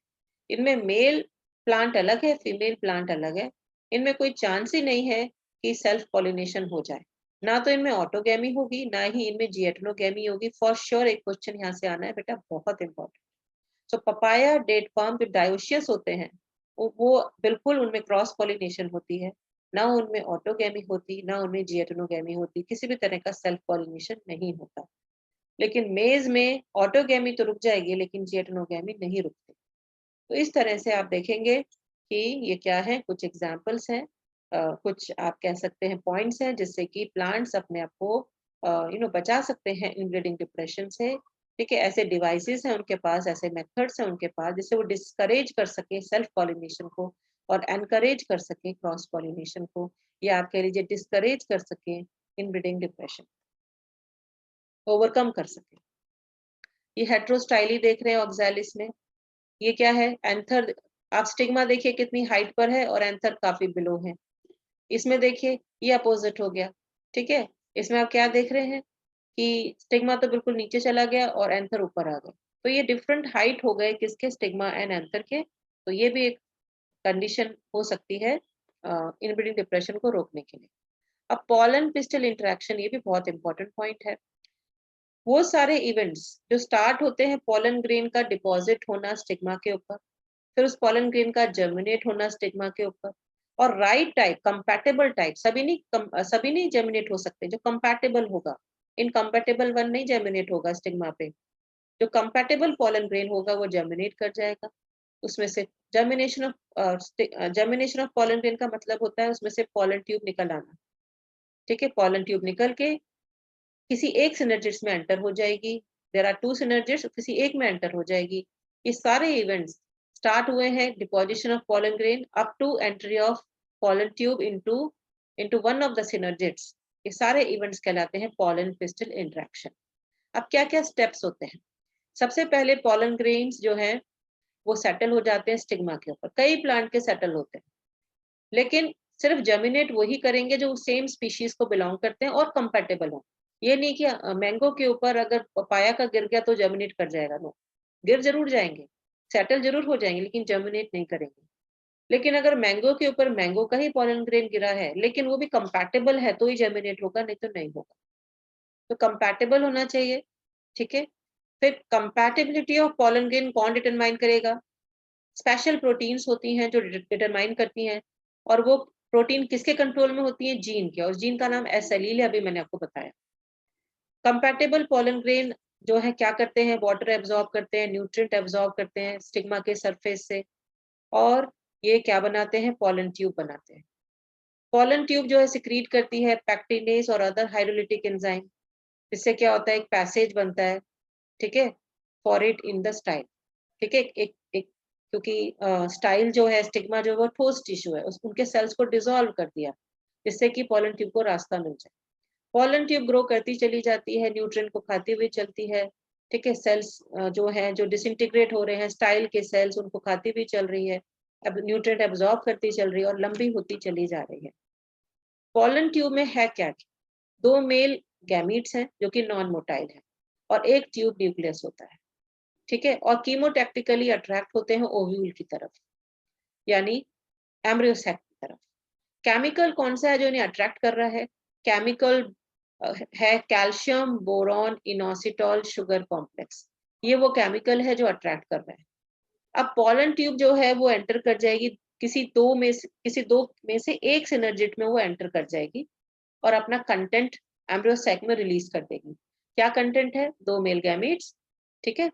इनमें मेल प्लांट अलग है, फीमेल प्लांट अलग है, इनमें कोई चांस ही नहीं है कि सेल्फ पॉलिनेशन हो जाए। ना तो इनमें ऑटोगैमी होगी, ना ही इनमें जिएटोनोगैमी होगी। फॉर श्योर एक क्वेश्चन यहाँ से आना है बेटा, बहुत इंपॉर्टेंट। सो पपाया, डेट पाम जो डायोशियस होते हैं, वो बिल्कुल उनमें क्रॉस पॉलिनेशन होती है, ना उनमें ऑटोगैमी होती, ना उनमें जिएटोनोगैमी होती, किसी भी तरह का सेल्फ पॉलिनेशन नहीं होता। लेकिन मेज में ऑटोगैमी तो रुक जाएगी, लेकिन जिएटोनोगैमी नहीं रुकती। तो इस तरह से आप देखेंगे कि ये क्या है, कुछ एग्जाम्पल्स हैं, कुछ आप कह सकते हैं पॉइंट्स हैं जिससे कि प्लांट्स अपने आप को बचा सकते हैं इनब्रीडिंग डिप्रेशन से। ठीक है, ऐसे डिवाइसेस हैं उनके पास, ऐसे मेथड्स हैं उनके पास जिससे वो डिस्करेज कर सके सेल्फ पॉलिनेशन को और एनकरेज कर सके क्रॉस पॉलिनेशन को, या आप कह लीजिए डिस्करेज कर सके इनब्रीडिंग डिप्रेशन, ओवरकम कर सके। ये हेट्रोस्टाइली देख रहे हैं ऑक्सैलिस में, ये क्या है, एंथर। आप स्टिग्मा देखिए कितनी हाइट पर है और एंथर काफी बिलो है। इसमें देखिए ये अपोजिट हो गया, ठीक है, इसमें आप क्या देख रहे हैं कि स्टिग्मा तो बिल्कुल नीचे चला गया और एंथर ऊपर आ गया। तो ये डिफरेंट हाइट हो गए किसके, स्टिग्मा एंड एंथर के। तो ये भी एक कंडीशन हो सकती है इनब्रीडिंग डिप्रेशन को रोकने के लिए। अब पॉलन पिस्टल इंटरेक्शन, ये भी बहुत इंपॉर्टेंट पॉइंट है। वो सारे इवेंट्स जो स्टार्ट होते हैं पॉलन ग्रेन का डिपॉजिट होना स्टिग्मा के ऊपर, फिर उस पॉलन ग्रेन का जर्मिनेट होना स्टिग्मा के ऊपर, और राइट टाइप कंपैटिबल टाइप, सभी नहीं जर्मिनेट हो सकते, जो कंपैटिबल होगा, इनकम्पैटिबल वन नहीं जर्मिनेट होगा स्टिग्मा पे, जो कंपैटिबल पॉलन ग्रेन होगा वो जर्मिनेट कर जाएगा। उसमें से जर्मिनेशन ऑफ पॉलन ग्रेन का मतलब होता है उसमें से पॉलन ट्यूब निकल आना, ठीक है, पॉलन ट्यूब निकल के किसी एक सिनर्जिड्स में एंटर हो जाएगी। देयर आर टू सिनर्जिड्स, किसी एक में एंटर हो जाएगी। ये सारे इवेंट्स स्टार्ट हुए हैं deposition of pollen grain up to entry of pollen tube into into one of the synergids. ये सारे इवेंट्स कहलाते हैं पॉलन पिस्टल इंटरेक्शन। अब क्या क्या स्टेप्स होते हैं? सबसे पहले पॉलन ग्रेन्स जो हैं वो सेटल हो जाते हैं स्टिग्मा के ऊपर। कई प्लांट के सेटल होते हैं, लेकिन सिर्फ जर्मिनेट वही करेंगे जो सेम स्पीशीज को बिलोंग करते हैं और कंपैटिबल हो। ये नहीं कि मैंगो के ऊपर अगर पपाया का गिर गया तो जर्मिनेट कर जाएगा, नो, गिर जरूर जाएंगे, सेटल जरूर हो जाएंगे, लेकिन जर्मिनेट नहीं करेंगे। लेकिन अगर मैंगो के ऊपर मैंगो का ही पॉलन ग्रेन गिरा है लेकिन वो भी कंपैटिबल है तो ही जर्मिनेट होगा, नहीं तो नहीं होगा। तो कंपैटिबल होना चाहिए, ठीक है। फिर कंपैटिबिलिटी ऑफ पॉलन ग्रेन कौन डिटरमाइन करेगा? स्पेशल प्रोटीन्स होती हैं जो डिटरमाइन करती हैं, और वो प्रोटीन किसके कंट्रोल में होती है? जीन के, और जीन का नाम एसएलील है, अभी मैंने आपको बताया। कंपैटिबल पॉलन ग्रेन जो है क्या करते हैं? वाटर एब्जॉर्ब करते हैं, न्यूट्रिएंट एब्जॉर्ब करते हैं स्टिग्मा के सरफेस से, और ये क्या बनाते हैं? पॉलन ट्यूब बनाते हैं। पॉलन ट्यूब जो है सिक्रीट करती है पैक्टिनेस और अदर हाइड्रोलिटिक एंजाइम, इससे क्या होता है? एक पैसेज बनता है, ठीक है, for it in the style, ठीक है। एक एक क्योंकि स्टाइल जो है, स्टिग्मा जो है वो ठोस टिश्यू है, उस उनके सेल्स को डिसॉल्व कर दिया जिससे कि पॉलन ट्यूब को रास्ता मिल जाए। पॉलन ट्यूब ग्रो करती चली जाती है, न्यूट्रिएंट को खाती हुई चलती है, ठीक है। सेल्स जो है जो डिसइंटीग्रेट हो रहे हैं स्टाइल के सेल्स, उनको खाती हुई चल रही है, अब न्यूट्रिएंट एब्जॉर्ब करती चल रही है और लंबी होती चली जा रही है। पॉलन ट्यूब में है क्या? दो मेल गैमीट्स हैं जो कि नॉन मोटाइल है, और एक ट्यूब न्यूक्लियस होता है, ठीक है, और कीमोटैक्टिकली अट्रैक्ट होते हैं ओव्यूल की तरफ, यानी एम्ब्रियोसेक की तरफ। केमिकल कौन सा है जो इन्हें अट्रैक्ट कर रहा है? केमिकल है calcium boron inositol sugar complex, ये वो केमिकल है जो अट्रैक्ट कर रहा है। अब पॉलन ट्यूब जो है वो एंटर कर जाएगी किसी दो में से एक सिनर्जिट में वो एंटर कर जाएगी और अपना कंटेंट एम्ब्रियो सैक में रिलीज कर देगी। क्या कंटेंट है? 2 मेल गैमीट्स, ठीक है।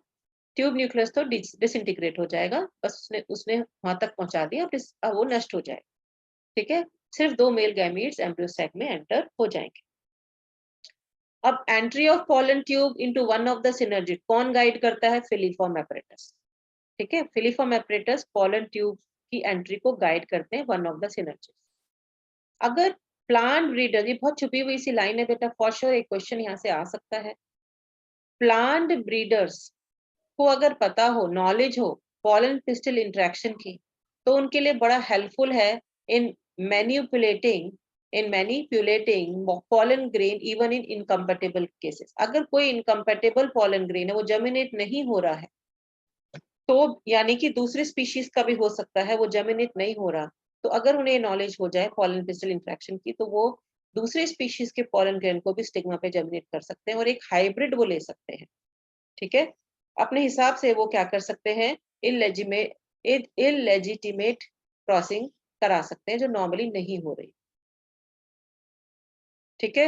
ट्यूब न्यूक्लियस तो डिसइंटीग्रेट हो जाएगा, बस उसने उसने वहां तक पहुंचा दिया, अब वो नष्ट हो जाएगा, ठीक है। सिर्फ 2 मेल गैमीट्स एम्ब्रियो सैक में एंटर हो जाएंगे। अब entry of pollen tube into one of the synergid कौन गाइड करता है? फिलीफॉर्म एपरेटस, ठीक है। फिलीफॉर्म एपरेटस पॉलन ट्यूब की एंट्री को गाइड करते हैं वन ऑफ द सिनर्जिड। अगर प्लांट ब्रीडर, ये बहुत छुपी हुई सी लाइन है बेटा, फॉर श्योर एक क्वेश्चन यहाँ से आ सकता है। प्लांट ब्रीडर्स को अगर पता हो, नॉलेज हो पॉलन पिस्टल इंटरेक्शन की, तो उनके लिए बड़ा हेल्पफुल है इन manipulating pollen grain even in incompatible cases। अगर कोई इनकम्पेटेबल pollen grain है, वो जर्मिनेट नहीं हो रहा है, तो यानी कि दूसरी स्पीशीज का भी हो सकता है वो जर्मिनेट नहीं हो रहा, तो अगर उन्हें नॉलेज हो जाए pollen pistil इंटरेक्शन की, तो वो दूसरे स्पीशीज के pollen grain को भी स्टिग्मा पे जर्मिनेट कर सकते हैं और एक हाइब्रिड वो ले सकते हैं, ठीक है। अपने हिसाब से वो क्या कर सकते हैं? इलेजिटिमेट क्रॉसिंग करा सकते हैं जो नॉर्मली नहीं हो रही, ठीक है।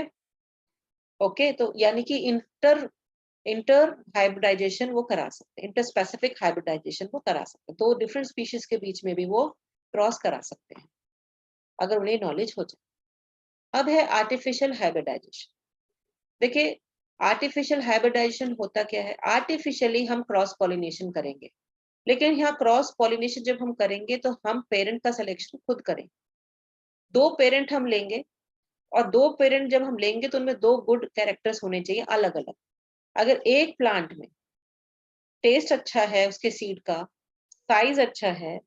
ओके, तो यानी कि इंटर हाइब्रिडाइजेशन वो करा सकते हैं, इंटर स्पेसिफिक हाइब्रिडाइजेशन वो करा सकते हैं, तो डिफरेंट स्पीशीज के बीच में भी वो क्रॉस करा सकते हैं अगर उन्हें नॉलेज हो जाए। अब है आर्टिफिशियल हाइब्रिडाइजेशन। देखिए, आर्टिफिशियल हाइब्रिडाइजेशन होता क्या है? आर्टिफिशियली हम क्रॉस पॉलिनेशन करेंगे, लेकिन यहाँ क्रॉस पॉलिनेशन जब हम करेंगे तो हम पेरेंट का सिलेक्शन खुद करें। 2 पेरेंट हम लेंगे, और 2 पेरेंट जब हम लेंगे तो उनमें 2 गुड कैरेक्टर्स होने चाहिए अलग अलग। अगर एक प्लांट में टेस्ट अच्छा है उसके सीड का, साइज अच्छा है,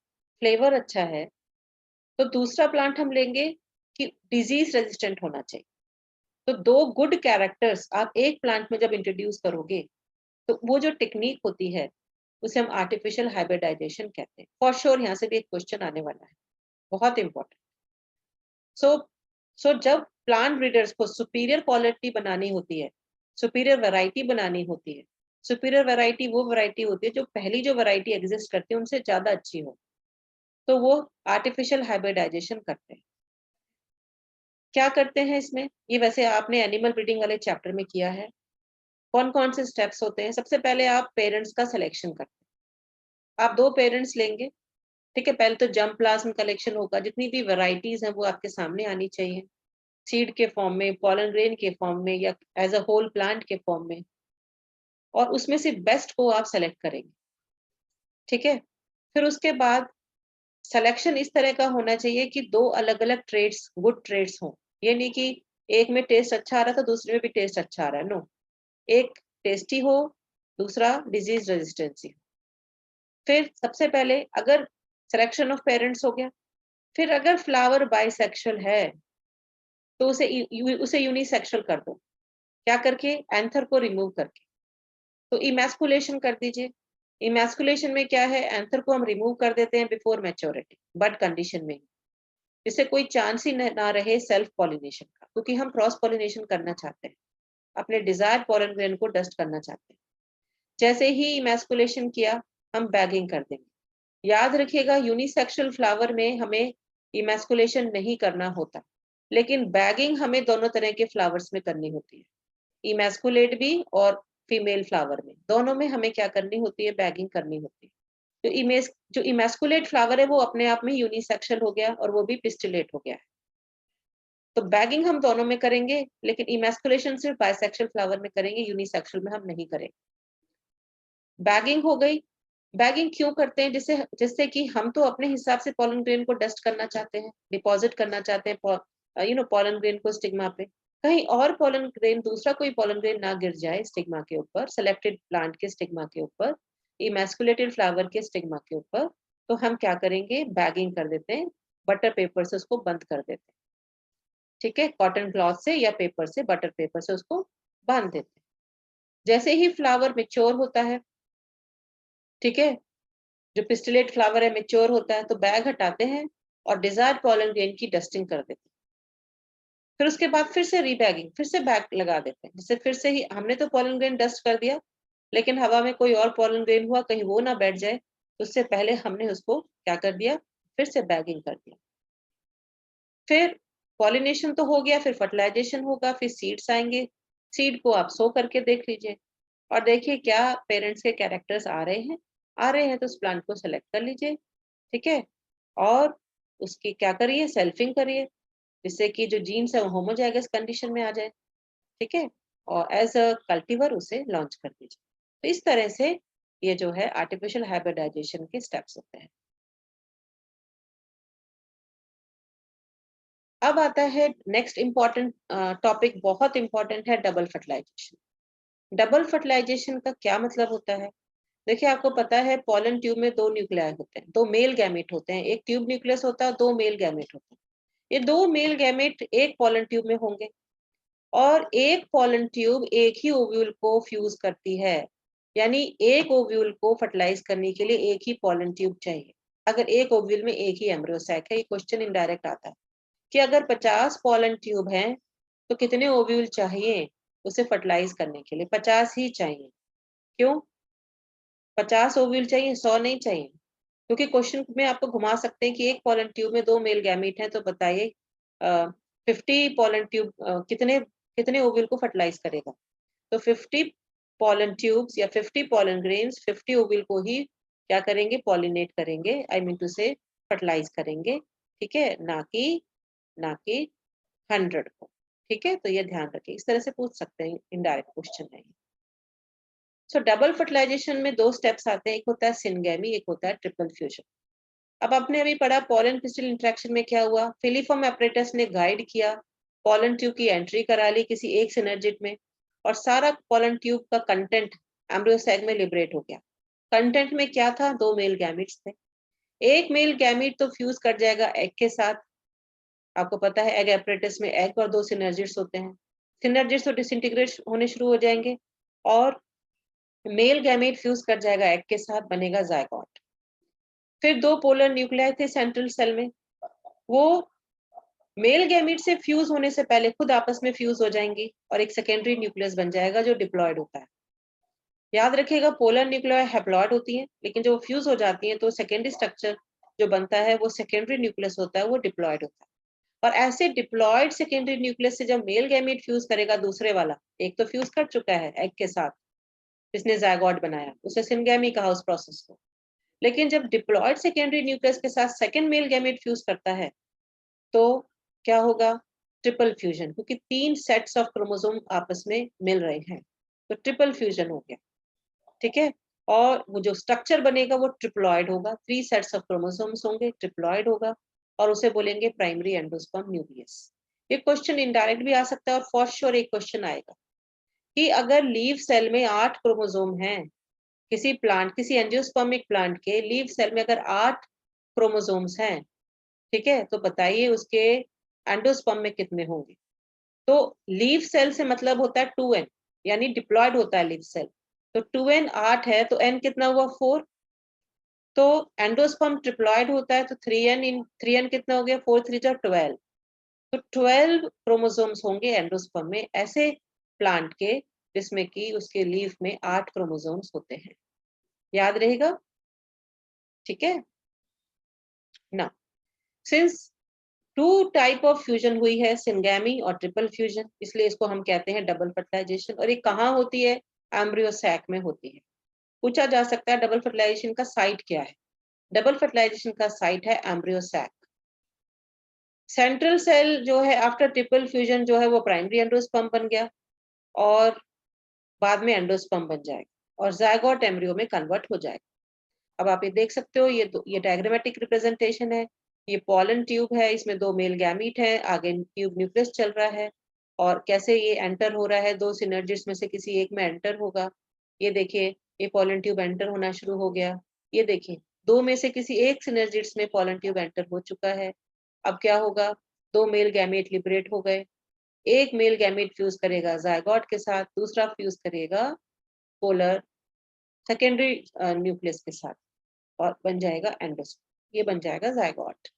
फ्लेवर अच्छा है, तो दूसरा प्लांट हम लेंगे कि डिजीज रेजिस्टेंट होना चाहिए। तो 2 गुड कैरेक्टर्स आप एक प्लांट में जब इंट्रोड्यूस करोगे, तो वो जो टेक्निक होती है उसे हम आर्टिफिशियल हाइब्रिडाइजेशन कहते हैं। फॉर श्योर यहाँ से भी एक क्वेश्चन आने वाला है, बहुत इंपॉर्टेंट। सो जब प्लांट ब्रीडर्स को सुपीरियर क्वालिटी बनानी होती है, सुपीरियर वैरायटी बनानी होती है, सुपीरियर वैरायटी वो वैरायटी होती है जो पहली जो वैरायटी एग्जिस्ट करती है उनसे ज्यादा अच्छी हो, तो वो आर्टिफिशियल हाइब्रिडाइजेशन करते हैं। क्या करते हैं इसमें? ये वैसे आपने एनिमल ब्रीडिंग वाले चैप्टर में किया है। कौन कौन से स्टेप्स होते हैं? सबसे पहले आप पेरेंट्स का सिलेक्शन करते हैं। आप 2 पेरेंट्स लेंगे, ठीक है। पहले तो जर्म प्लाज्म कलेक्शन होगा, जितनी भी वैरायटीज हैं वो आपके सामने आनी चाहिए, सीड के फॉर्म में, पॉलन ग्रेन के फॉर्म में, या एज अ होल प्लांट के फॉर्म में, और उसमें से बेस्ट को आप सेलेक्ट करेंगे, ठीक है। फिर उसके बाद सिलेक्शन इस तरह का होना चाहिए कि 2 अलग अलग ट्रेड्स, गुड ट्रेड्स हों। ये नहीं कि एक में टेस्ट अच्छा आ रहा था दूसरे में भी टेस्ट अच्छा आ रहा है, नो। एक टेस्टी हो, दूसरा डिजीज रेजिस्टेंसी। फिर सबसे पहले अगर सिलेक्शन ऑफ पेरेंट्स हो गया, फिर अगर फ्लावर बाइसेक्सुअल है तो उसे यूनिसेक्सुअल कर दो। क्या करके? एंथर को रिमूव करके। तो इमैस्कुलेशन कर दीजिए। इमैस्कुलेशन में क्या है? एंथर को हम रिमूव कर देते हैं बिफोर मैच्योरिटी, बट कंडीशन में, जिससे कोई चांस ही ना रहे सेल्फ पॉलिनेशन का, क्योंकि हम क्रॉस पॉलिनेशन करना चाहते हैं, अपने डिजायर पॉलन ग्रेन को डस्ट करना चाहते हैं। जैसे ही इमैस्कुलेशन किया, हम बैगिंग कर देंगे। याद रखिएगा, यूनिसेक्सुअल फ्लावर में हमें इमैस्कुलेशन नहीं करना होता, लेकिन बैगिंग हमें दोनों तरह के फ्लावर्स में करनी होती है, इमैस्कुलेट भी और फीमेल फ्लावर में, दोनों में हमें क्या करनी होती है? बैगिंग करनी होती है। जो इमैस्कुलेट फ्लावर है वो अपने आप में यूनिसेक्सुअल हो गया और वो भी पिस्टिलेट हो गया है। तो बैगिंग हम दोनों में करेंगे, लेकिन इमैस्कुलेशन सिर्फ बाइसेक्सुअल फ्लावर में करेंगे, यूनिसेक्सुअल में हम नहीं करेंगे। बैगिंग हो गई। बैगिंग क्यों करते हैं? जिससे कि हम तो अपने हिसाब से पॉलन ग्रेन को डस्ट करना चाहते हैं, डिपॉजिट करना चाहते हैं, पॉलन ग्रेन को स्टिग्मा पे, कहीं और पॉलन ग्रेन, दूसरा कोई पॉलन ग्रेन ना गिर जाए स्टिग्मा के ऊपर, सेलेक्टेड प्लांट के स्टिग्मा के ऊपर, इमैस्कुलेटेड फ्लावर के स्टिग्मा के ऊपर। तो हम क्या करेंगे? बैगिंग कर देते हैं, बटर पेपर से उसको बंद कर देते हैं, ठीक है। कॉटन क्लॉथ से या पेपर से, बटर पेपर से उसको बांध देते हैं। जैसे ही फ्लावर मेच्योर होता है, ठीक है, जो पिस्टिलेट फ्लावर है मेच्योर होता है, तो बैग हटाते हैं और डिजायर्ड पॉलन ग्रेन की डस्टिंग कर देते हैं। फिर उसके बाद फिर से रीबैगिंग, फिर से बैग लगा देते हैं, जिससे फिर से ही हमने तो पॉलन ग्रेन डस्ट कर दिया, लेकिन हवा में कोई और पॉलन ग्रेन हुआ, कहीं वो ना बैठ जाए, उससे पहले हमने उसको क्या कर दिया? फिर से बैगिंग कर दिया। फिर पॉलिनेशन तो हो गया, फिर फर्टिलाइजेशन होगा, फिर सीड्स आएंगे, सीड को आप सो करके देख लीजिए और देखिए क्या पेरेंट्स के कैरेक्टर्स आ रहे हैं तो उस प्लांट को सेलेक्ट कर लीजिए, ठीक है, और उसकी क्या करिए, सेल्फिंग करिए, जिससे कि जो जीन्स है वो होमोजाइगस कंडीशन में आ जाए, ठीक है, और एज अ कल्टीवर उसे लॉन्च कर दीजिए। तो इस तरह से ये जो है आर्टिफिशियल हाइब्रिडाइजेशन के स्टेप्स होते हैं। अब आता है नेक्स्ट इंपॉर्टेंट टॉपिक, बहुत इंपॉर्टेंट है, डबल फर्टिलाइजेशन। डबल फर्टिलाइजेशन का क्या मतलब होता है? देखिए आपको पता है पॉलन ट्यूब में दो न्यूक्लियाई होते हैं, दो मेल गैमेट होते हैं, एक ट्यूब न्यूक्लियस होता है, दो मेल गैमेट होते हैं। ये दो मेल गैमेट एक पॉलन ट्यूब में होंगे और एक पॉलन ट्यूब एक ही ओव्यूल को फ्यूज करती है, यानी एक ओव्यूल को फर्टिलाइज करने के लिए एक ही पॉलन ट्यूब चाहिए। अगर एक ओव्यूल में एक ही एम्ब्रियो सैक है, ये क्वेश्चन इनडायरेक्ट आता है कि अगर 50 पॉलन ट्यूब हैं तो कितने ओव्यूल चाहिए उसे फर्टिलाइज करने के लिए? 50 ही चाहिए। क्यों 50 ओव्यूल चाहिए, 100 नहीं चाहिए? क्योंकि क्वेश्चन में आपको घुमा सकते हैं कि एक पॉलन ट्यूब में दो मेल गैमीट हैं, तो बताइए 50 पॉलन ट्यूब कितने कितने ओव्यूल को फर्टिलाइज करेगा? तो 50 पॉलन ट्यूब्स या 50 पॉलन ग्रेन्स 50 ओव्यूल को ही क्या करेंगे, पॉलिनेट करेंगे, आई मीन टू से फर्टिलाइज करेंगे, ठीक है, ना कि 100 को, ठीक है। तो ये ध्यान रखिए, इस तरह से पूछ सकते हैं, इनडायरेक्ट क्वेश्चन है। सो डबल फर्टिलाइजेशन में दो स्टेप्स आते हैं, एक होता है सिनगैमी, एक होता है ट्रिपल फ्यूजन। अब आपने अभी पढ़ा पॉलन क्रिस्टल इंटरेक्शन में क्या हुआ, फिलीफॉर्म एपरेटस ने गाइड किया, पॉलन ट्यूब की एंट्री करा ली किसी एक सिनर्जिड में और सारा पॉलन ट्यूब का कंटेंट एम्ब्रियो सैक में लिबरेट हो गया। कंटेंट में क्या था, दो मेल गैमिट्स थे। एक मेल गैमिट तो फ्यूज कर जाएगा एग के साथ, आपको पता है एग एपरेटस में एग और दो सिनर्जिड्स होते हैं, सिनर्जिड्स तो डिसइंटीग्रेट होने शुरू हो जाएंगे और मेल गैमेट फ्यूज कर जाएगा एग के साथ, बनेगा जायगोट। फिर दो पोलर न्यूक्लियाई थे सेंट्रल सेल में, वो मेल गैमेट से फ्यूज होने से पहले खुद आपस में फ्यूज हो जाएंगी और एक सेकेंडरी न्यूक्लियस बन जाएगा जो डिप्लॉयड होता है। याद रखिएगा पोलर न्यूक्लियाई हैप्लॉयड होती हैं, लेकिन जब वो फ्यूज हो जाती हैं तो सेकेंडरी स्ट्रक्चर जो बनता है वो सेकेंडरी न्यूक्लियस होता है, वो डिप्लॉयड होता है। और ऐसे डिप्लॉयड सेकेंडरी न्यूक्लियस से जब मेल गैमेट फ्यूज करेगा दूसरे वाला, एक तो फ्यूज कर चुका है एग के साथ जिसने जायगोट बनाया, उसे सिनगैमी कहा उस प्रोसेस को, लेकिन जब डिप्लॉयड सेकेंडरी न्यूक्लियस के साथ सेकंड मेल गैमेट फ्यूज करता है तो क्या होगा, ट्रिपल फ्यूजन, क्योंकि तीन सेट्स ऑफ क्रोमोसोम आपस में मिल रहे हैं, तो ट्रिपल फ्यूजन हो गया, ठीक है। और वो जो स्ट्रक्चर बनेगा वो ट्रिप्लॉयड होगा, थ्री सेट्स ऑफ क्रोमोसोम्स होंगे, ट्रिप्लॉयड होगा और उसे बोलेंगे प्राइमरी एंडोस्पर्म न्यूक्लियस। ये क्वेश्चन इनडायरेक्ट भी आ सकता है और फॉर श्योर एक क्वेश्चन आएगा कि अगर लीव सेल में 8 क्रोमोसोम हैं, किसी एंजियोस्पर्मिक प्लांट के लीव सेल में अगर 8 क्रोमोसोम्स हैं, ठीक है, तो बताइए उसके एंडोस्पर्म में कितने होंगे? तो लीव सेल से मतलब होता है 2n, यानी डिप्लॉयड होता है लीव सेल, तो 2n 8 है तो n कितना हुआ 4, तो एंडोस्पर्म ट्रिप्लॉयड होता है तो 3n कितना हो गया, 4 3 जा 12, तो 12 क्रोमोसोम्स होंगे एंडोस्पर्म में, ऐसे प्लांट के जिसमें कि उसके लीफ में 8 क्रोमोसोम्स होते हैं। याद रहेगा, ठीक है ना। Since to type of fusion हुई है, सिंगैमी और ट्रिपल फ्यूजन, इसलिए इसको हम कहते हैं डबल फर्टिलाइजेशन। और ये कहाँ होती है, एम्ब्रियो सैक में होती है। पूछा जा सकता है डबल फर्टिलाइजेशन का साइट क्या है? डबल फर्टिलाइजेशन का साइट है एम्ब्रियो सैक। सेंट्रल सेल जो है आफ्टर ट्रिपल फ्यूजन जो है वो प्राइमरी एंडोस्पर्म बन गया और बाद में एंडोस्पर्म बन जाएगा और जायगोट एम्ब्रियो में कन्वर्ट हो जाएगा। अब आप ये देख सकते हो, ये डायग्रामेटिक रिप्रेजेंटेशन है, ये पॉलन ट्यूब है, इसमें दो मेल गैमीट है, आगे ट्यूब न्यूक्लियस चल रहा है और कैसे ये एंटर हो रहा है, दो सिनर्जिड्स में से किसी एक में एंटर होगा। ये देखिए ये पॉलन ट्यूब एंटर होना शुरू हो गया, ये देखिए दो में से किसी एक सिनर्जिड्स में पॉलन ट्यूब एंटर हो चुका है। अब क्या होगा, दो मेल गैमेट लिबरेट हो गए, एक मेल गैमेट फ्यूज करेगा जायगोट के साथ, दूसरा फ्यूज करेगा पोलर सेकेंडरी न्यूक्लियस के साथ और बन जाएगा एंडोस्पर्म, ये बन जाएगा जायगोट।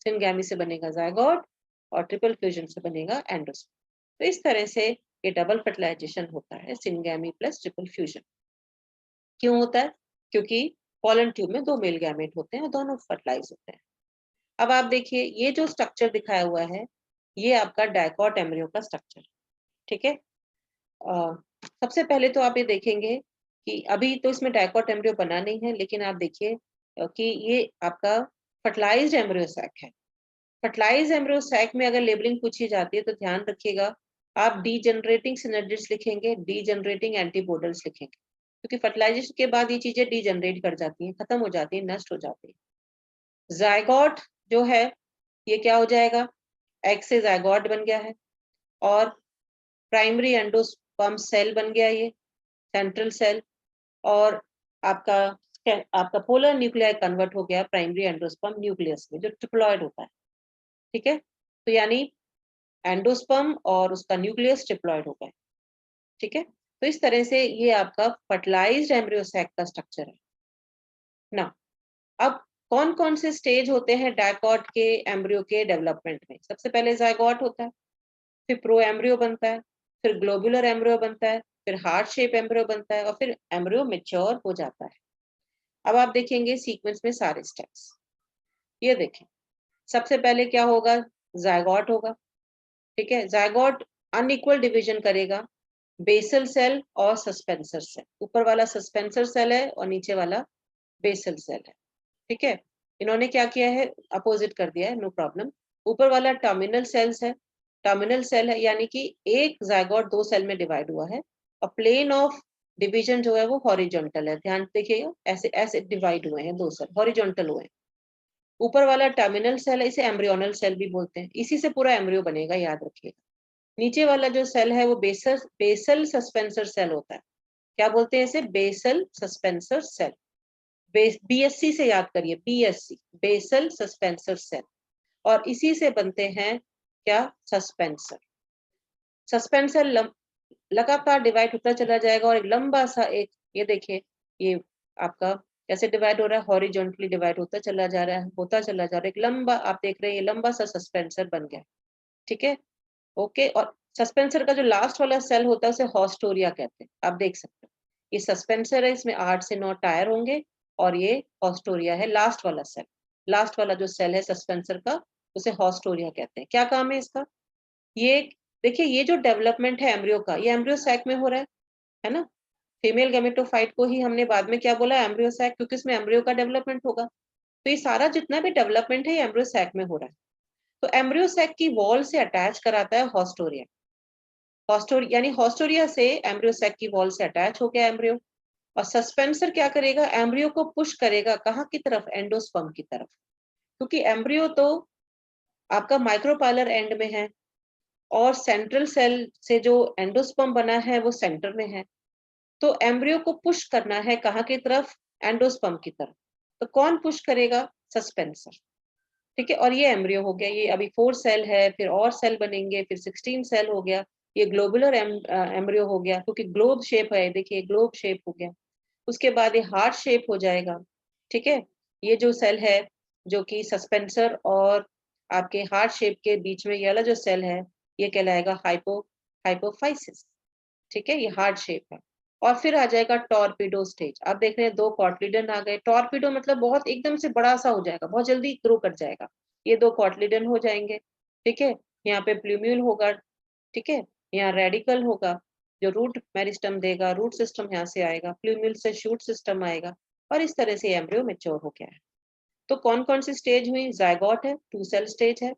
सिनगैमी से बनेगा जायगोट और ट्रिपल फ्यूजन से बनेगा एंडोस्पर्म। तो इस तरह से ये डबल फर्टिलाइजेशन होता है, सिनगैमी प्लस ट्रिपल फ्यूजन। क्यों होता है? क्योंकि पॉलन ट्यूब में दो मेल गैमेट होते हैं और दोनों फर्टिलाइज होते हैं। अब आप देखिए ये जो स्ट्रक्चर दिखाया हुआ है ये आपका डायकॉट एम्ब्रियो का स्ट्रक्चर, ठीक है। सबसे पहले तो आप ये देखेंगे कि अभी तो इसमें डायकॉट एम्ब्रियो बना नहीं है, लेकिन आप देखिए कि ये आपका फर्टिलाइज्ड एम्ब्रियो सैक है। फर्टिलाइज्ड एम्ब्रियो सैक में अगर लेबलिंग पूछी जाती है तो ध्यान रखिएगा, आप डीजनरेटिंग सिनर्जिड्स लिखेंगे, डीजनरेटिंग एंटीबॉडल्स लिखेंगे, क्योंकि फर्टिलाइजेशन के बाद ये चीजें डीजनरेट कर जाती हैं, खत्म हो जाती हैं, नष्ट हो जाती है। जायगॉट जो है ये क्या हो जाएगा, एग से जायगॉट बन गया है और प्राइमरी एंडोस्पर्म सेल बन गया ये सेंट्रल सेल, और आपका आपका पोलर न्यूक्लियाई कन्वर्ट हो गया प्राइमरी एंडोस्पर्म न्यूक्लियस में जो ट्रिप्लॉइड होता है, ठीक है। तो यानी एंडोस्पर्म और उसका न्यूक्लियस ट्रिप्लॉइड हो गया, ठीक है। तो इस तरह से ये आपका फर्टिलाइज्ड एम्ब्रियो सैक का स्ट्रक्चर है ना। अब कौन कौन से स्टेज होते हैं डायकॉट के एम्ब्रियो के डेवलपमेंट में? सबसे पहले जायगॉट होता है, फिर प्रो एम्ब्रियो बनता है, फिर ग्लोबुलर एम्ब्रियो बनता है, फिर हार्ट शेप एम्ब्रियो बनता है और फिर एम्ब्रियो मैच्योर हो जाता है। अब आप देखेंगे सीक्वेंस में सारे स्टेप्स, ये देखें। सबसे पहले क्या होगा, जायगॉट होगा, ठीक है। जायगॉट अनइक्वल डिवीजन करेगा बेसल सेल और सस्पेंसर सेल, ऊपर वाला सस्पेंसर सेल है और नीचे वाला बेसल सेल है, ठीक है। इन्होंने क्या किया है, अपोजिट कर दिया है, नो प्रॉब्लम। ऊपर वाला टर्मिनल सेल्स है, टर्मिनल सेल है यानी कि एक जायगोट 2 सेल में डिवाइड हुआ है और प्लेन ऑफ डिवीजन जो है वो हॉरिजॉन्टल है, ध्यान देखिएगा, ऐसे ऐसे डिवाइड हुए हैं 2 सेल, हॉरिजॉन्टल हुए हैं। ऊपर वाला टर्मिनल सेल है, इसे एम्ब्रियोनल सेल भी बोलते हैं, इसी से पूरा एम्ब्रियो बनेगा, याद रखिएगा। नीचे वाला जो सेल है वो बेसल सस्पेंसर सेल होता है, क्या बोलते हैं इसे, बेसल सस्पेंसर सेल, बीएससी से याद करिए, बीएससी बेसल सस्पेंसर सेल, और इसी से बनते हैं क्या, सस्पेंसर। सस्पेंसर लगातार डिवाइड होता चला जाएगा और एक लंबा सा एक, ये देखिए ये आपका कैसे डिवाइड हो रहा है, हॉरिजॉन्टली डिवाइड होता चला जा रहा है, होता चला जा रहा है, एक लंबा, आप देख रहे हैं ये लंबा सा सस्पेंसर बन गया, ठीक है, ओके। और सस्पेंसर का जो लास्ट वाला सेल होता है उसे हॉस्टोरिया कहते हैं, आप देख सकते हो ये सस्पेंसर है, इसमें 8 से 9 टायर होंगे और ये हॉस्टोरिया है लास्ट वाला सेल, लास्ट वाला जो सेल है सस्पेंसर का उसे हॉस्टोरिया कहते हैं। क्या काम है इसका, ये देखिए ये जो डेवलपमेंट है एम्ब्रियो का, ये एम्ब्रियो सैक में हो रहा है ना। फीमेल गेमेटोफाइट को ही हमने बाद में क्या बोला, एम्ब्रियो सैक, क्योंकि इसमें एम्ब्रियो का डेवलपमेंट होगा। तो ये सारा जितना भी डेवलपमेंट है ये एम्ब्रियो सैक में हो रहा है। तो एम्ब्रियो सैक की वॉल से अटैच कराता है हॉस्टोरिया, हॉस्टोरिया यानी हॉस्टोरिया से एम्ब्रियो सैक की वॉल से अटैच हो गया एम्ब्रियो, और सस्पेंसर क्या करेगा, एम्ब्रियो को पुश करेगा कहाँ की तरफ, एंडोस्पर्म की तरफ, क्योंकि एम्ब्रियो तो आपका माइक्रोपाइलर एंड में है और सेंट्रल सेल से जो एंडोस्पर्म बना है वो सेंटर में है, तो एम्ब्रियो को पुश करना है कहाँ की तरफ, एंडोस्पर्म की तरफ। तो कौन पुश करेगा, सस्पेंसर, ठीक है। और ये एम्ब्रियो हो गया, ये अभी 4 सेल है, फिर और सेल बनेंगे, फिर 16 सेल हो गया, ये ग्लोबुलर एम्ब्रियो हो गया, क्योंकि ग्लोब शेप है, देखिए ग्लोब शेप हो गया। उसके बाद ये हार्ट शेप हो जाएगा, ठीक है। ये जो सेल है जो कि सस्पेंसर और आपके हार्ट शेप के बीच में ये वाला जो सेल है ये कहलाएगा हाइपोफाइसिस, ठीक है, ये हार्ट शेप है। और फिर आ जाएगा टॉर्पीडो स्टेज, आप देख रहे हैं 2 कॉटलिडन आ गए, टॉर्पीडो मतलब बहुत एकदम से बड़ा सा हो जाएगा, बहुत जल्दी ग्रो कर जाएगा, ये 2 कॉटलिडन हो जाएंगे, ठीक है। यहाँ पे प्लूम्यूल होगा, ठीक है, यहाँ रेडिकल होगा जो रूट मेरिस्टम देगा, रूट सिस्टम यहाँ से आएगा, प्लूम्यूल से शूट सिस्टम आएगा, और इस तरह से एम्ब्रियो मैच्योर हो गया है। तो कौन कौन सी स्टेज हुई, जायगॉट है, 2 सेल स्टेज है,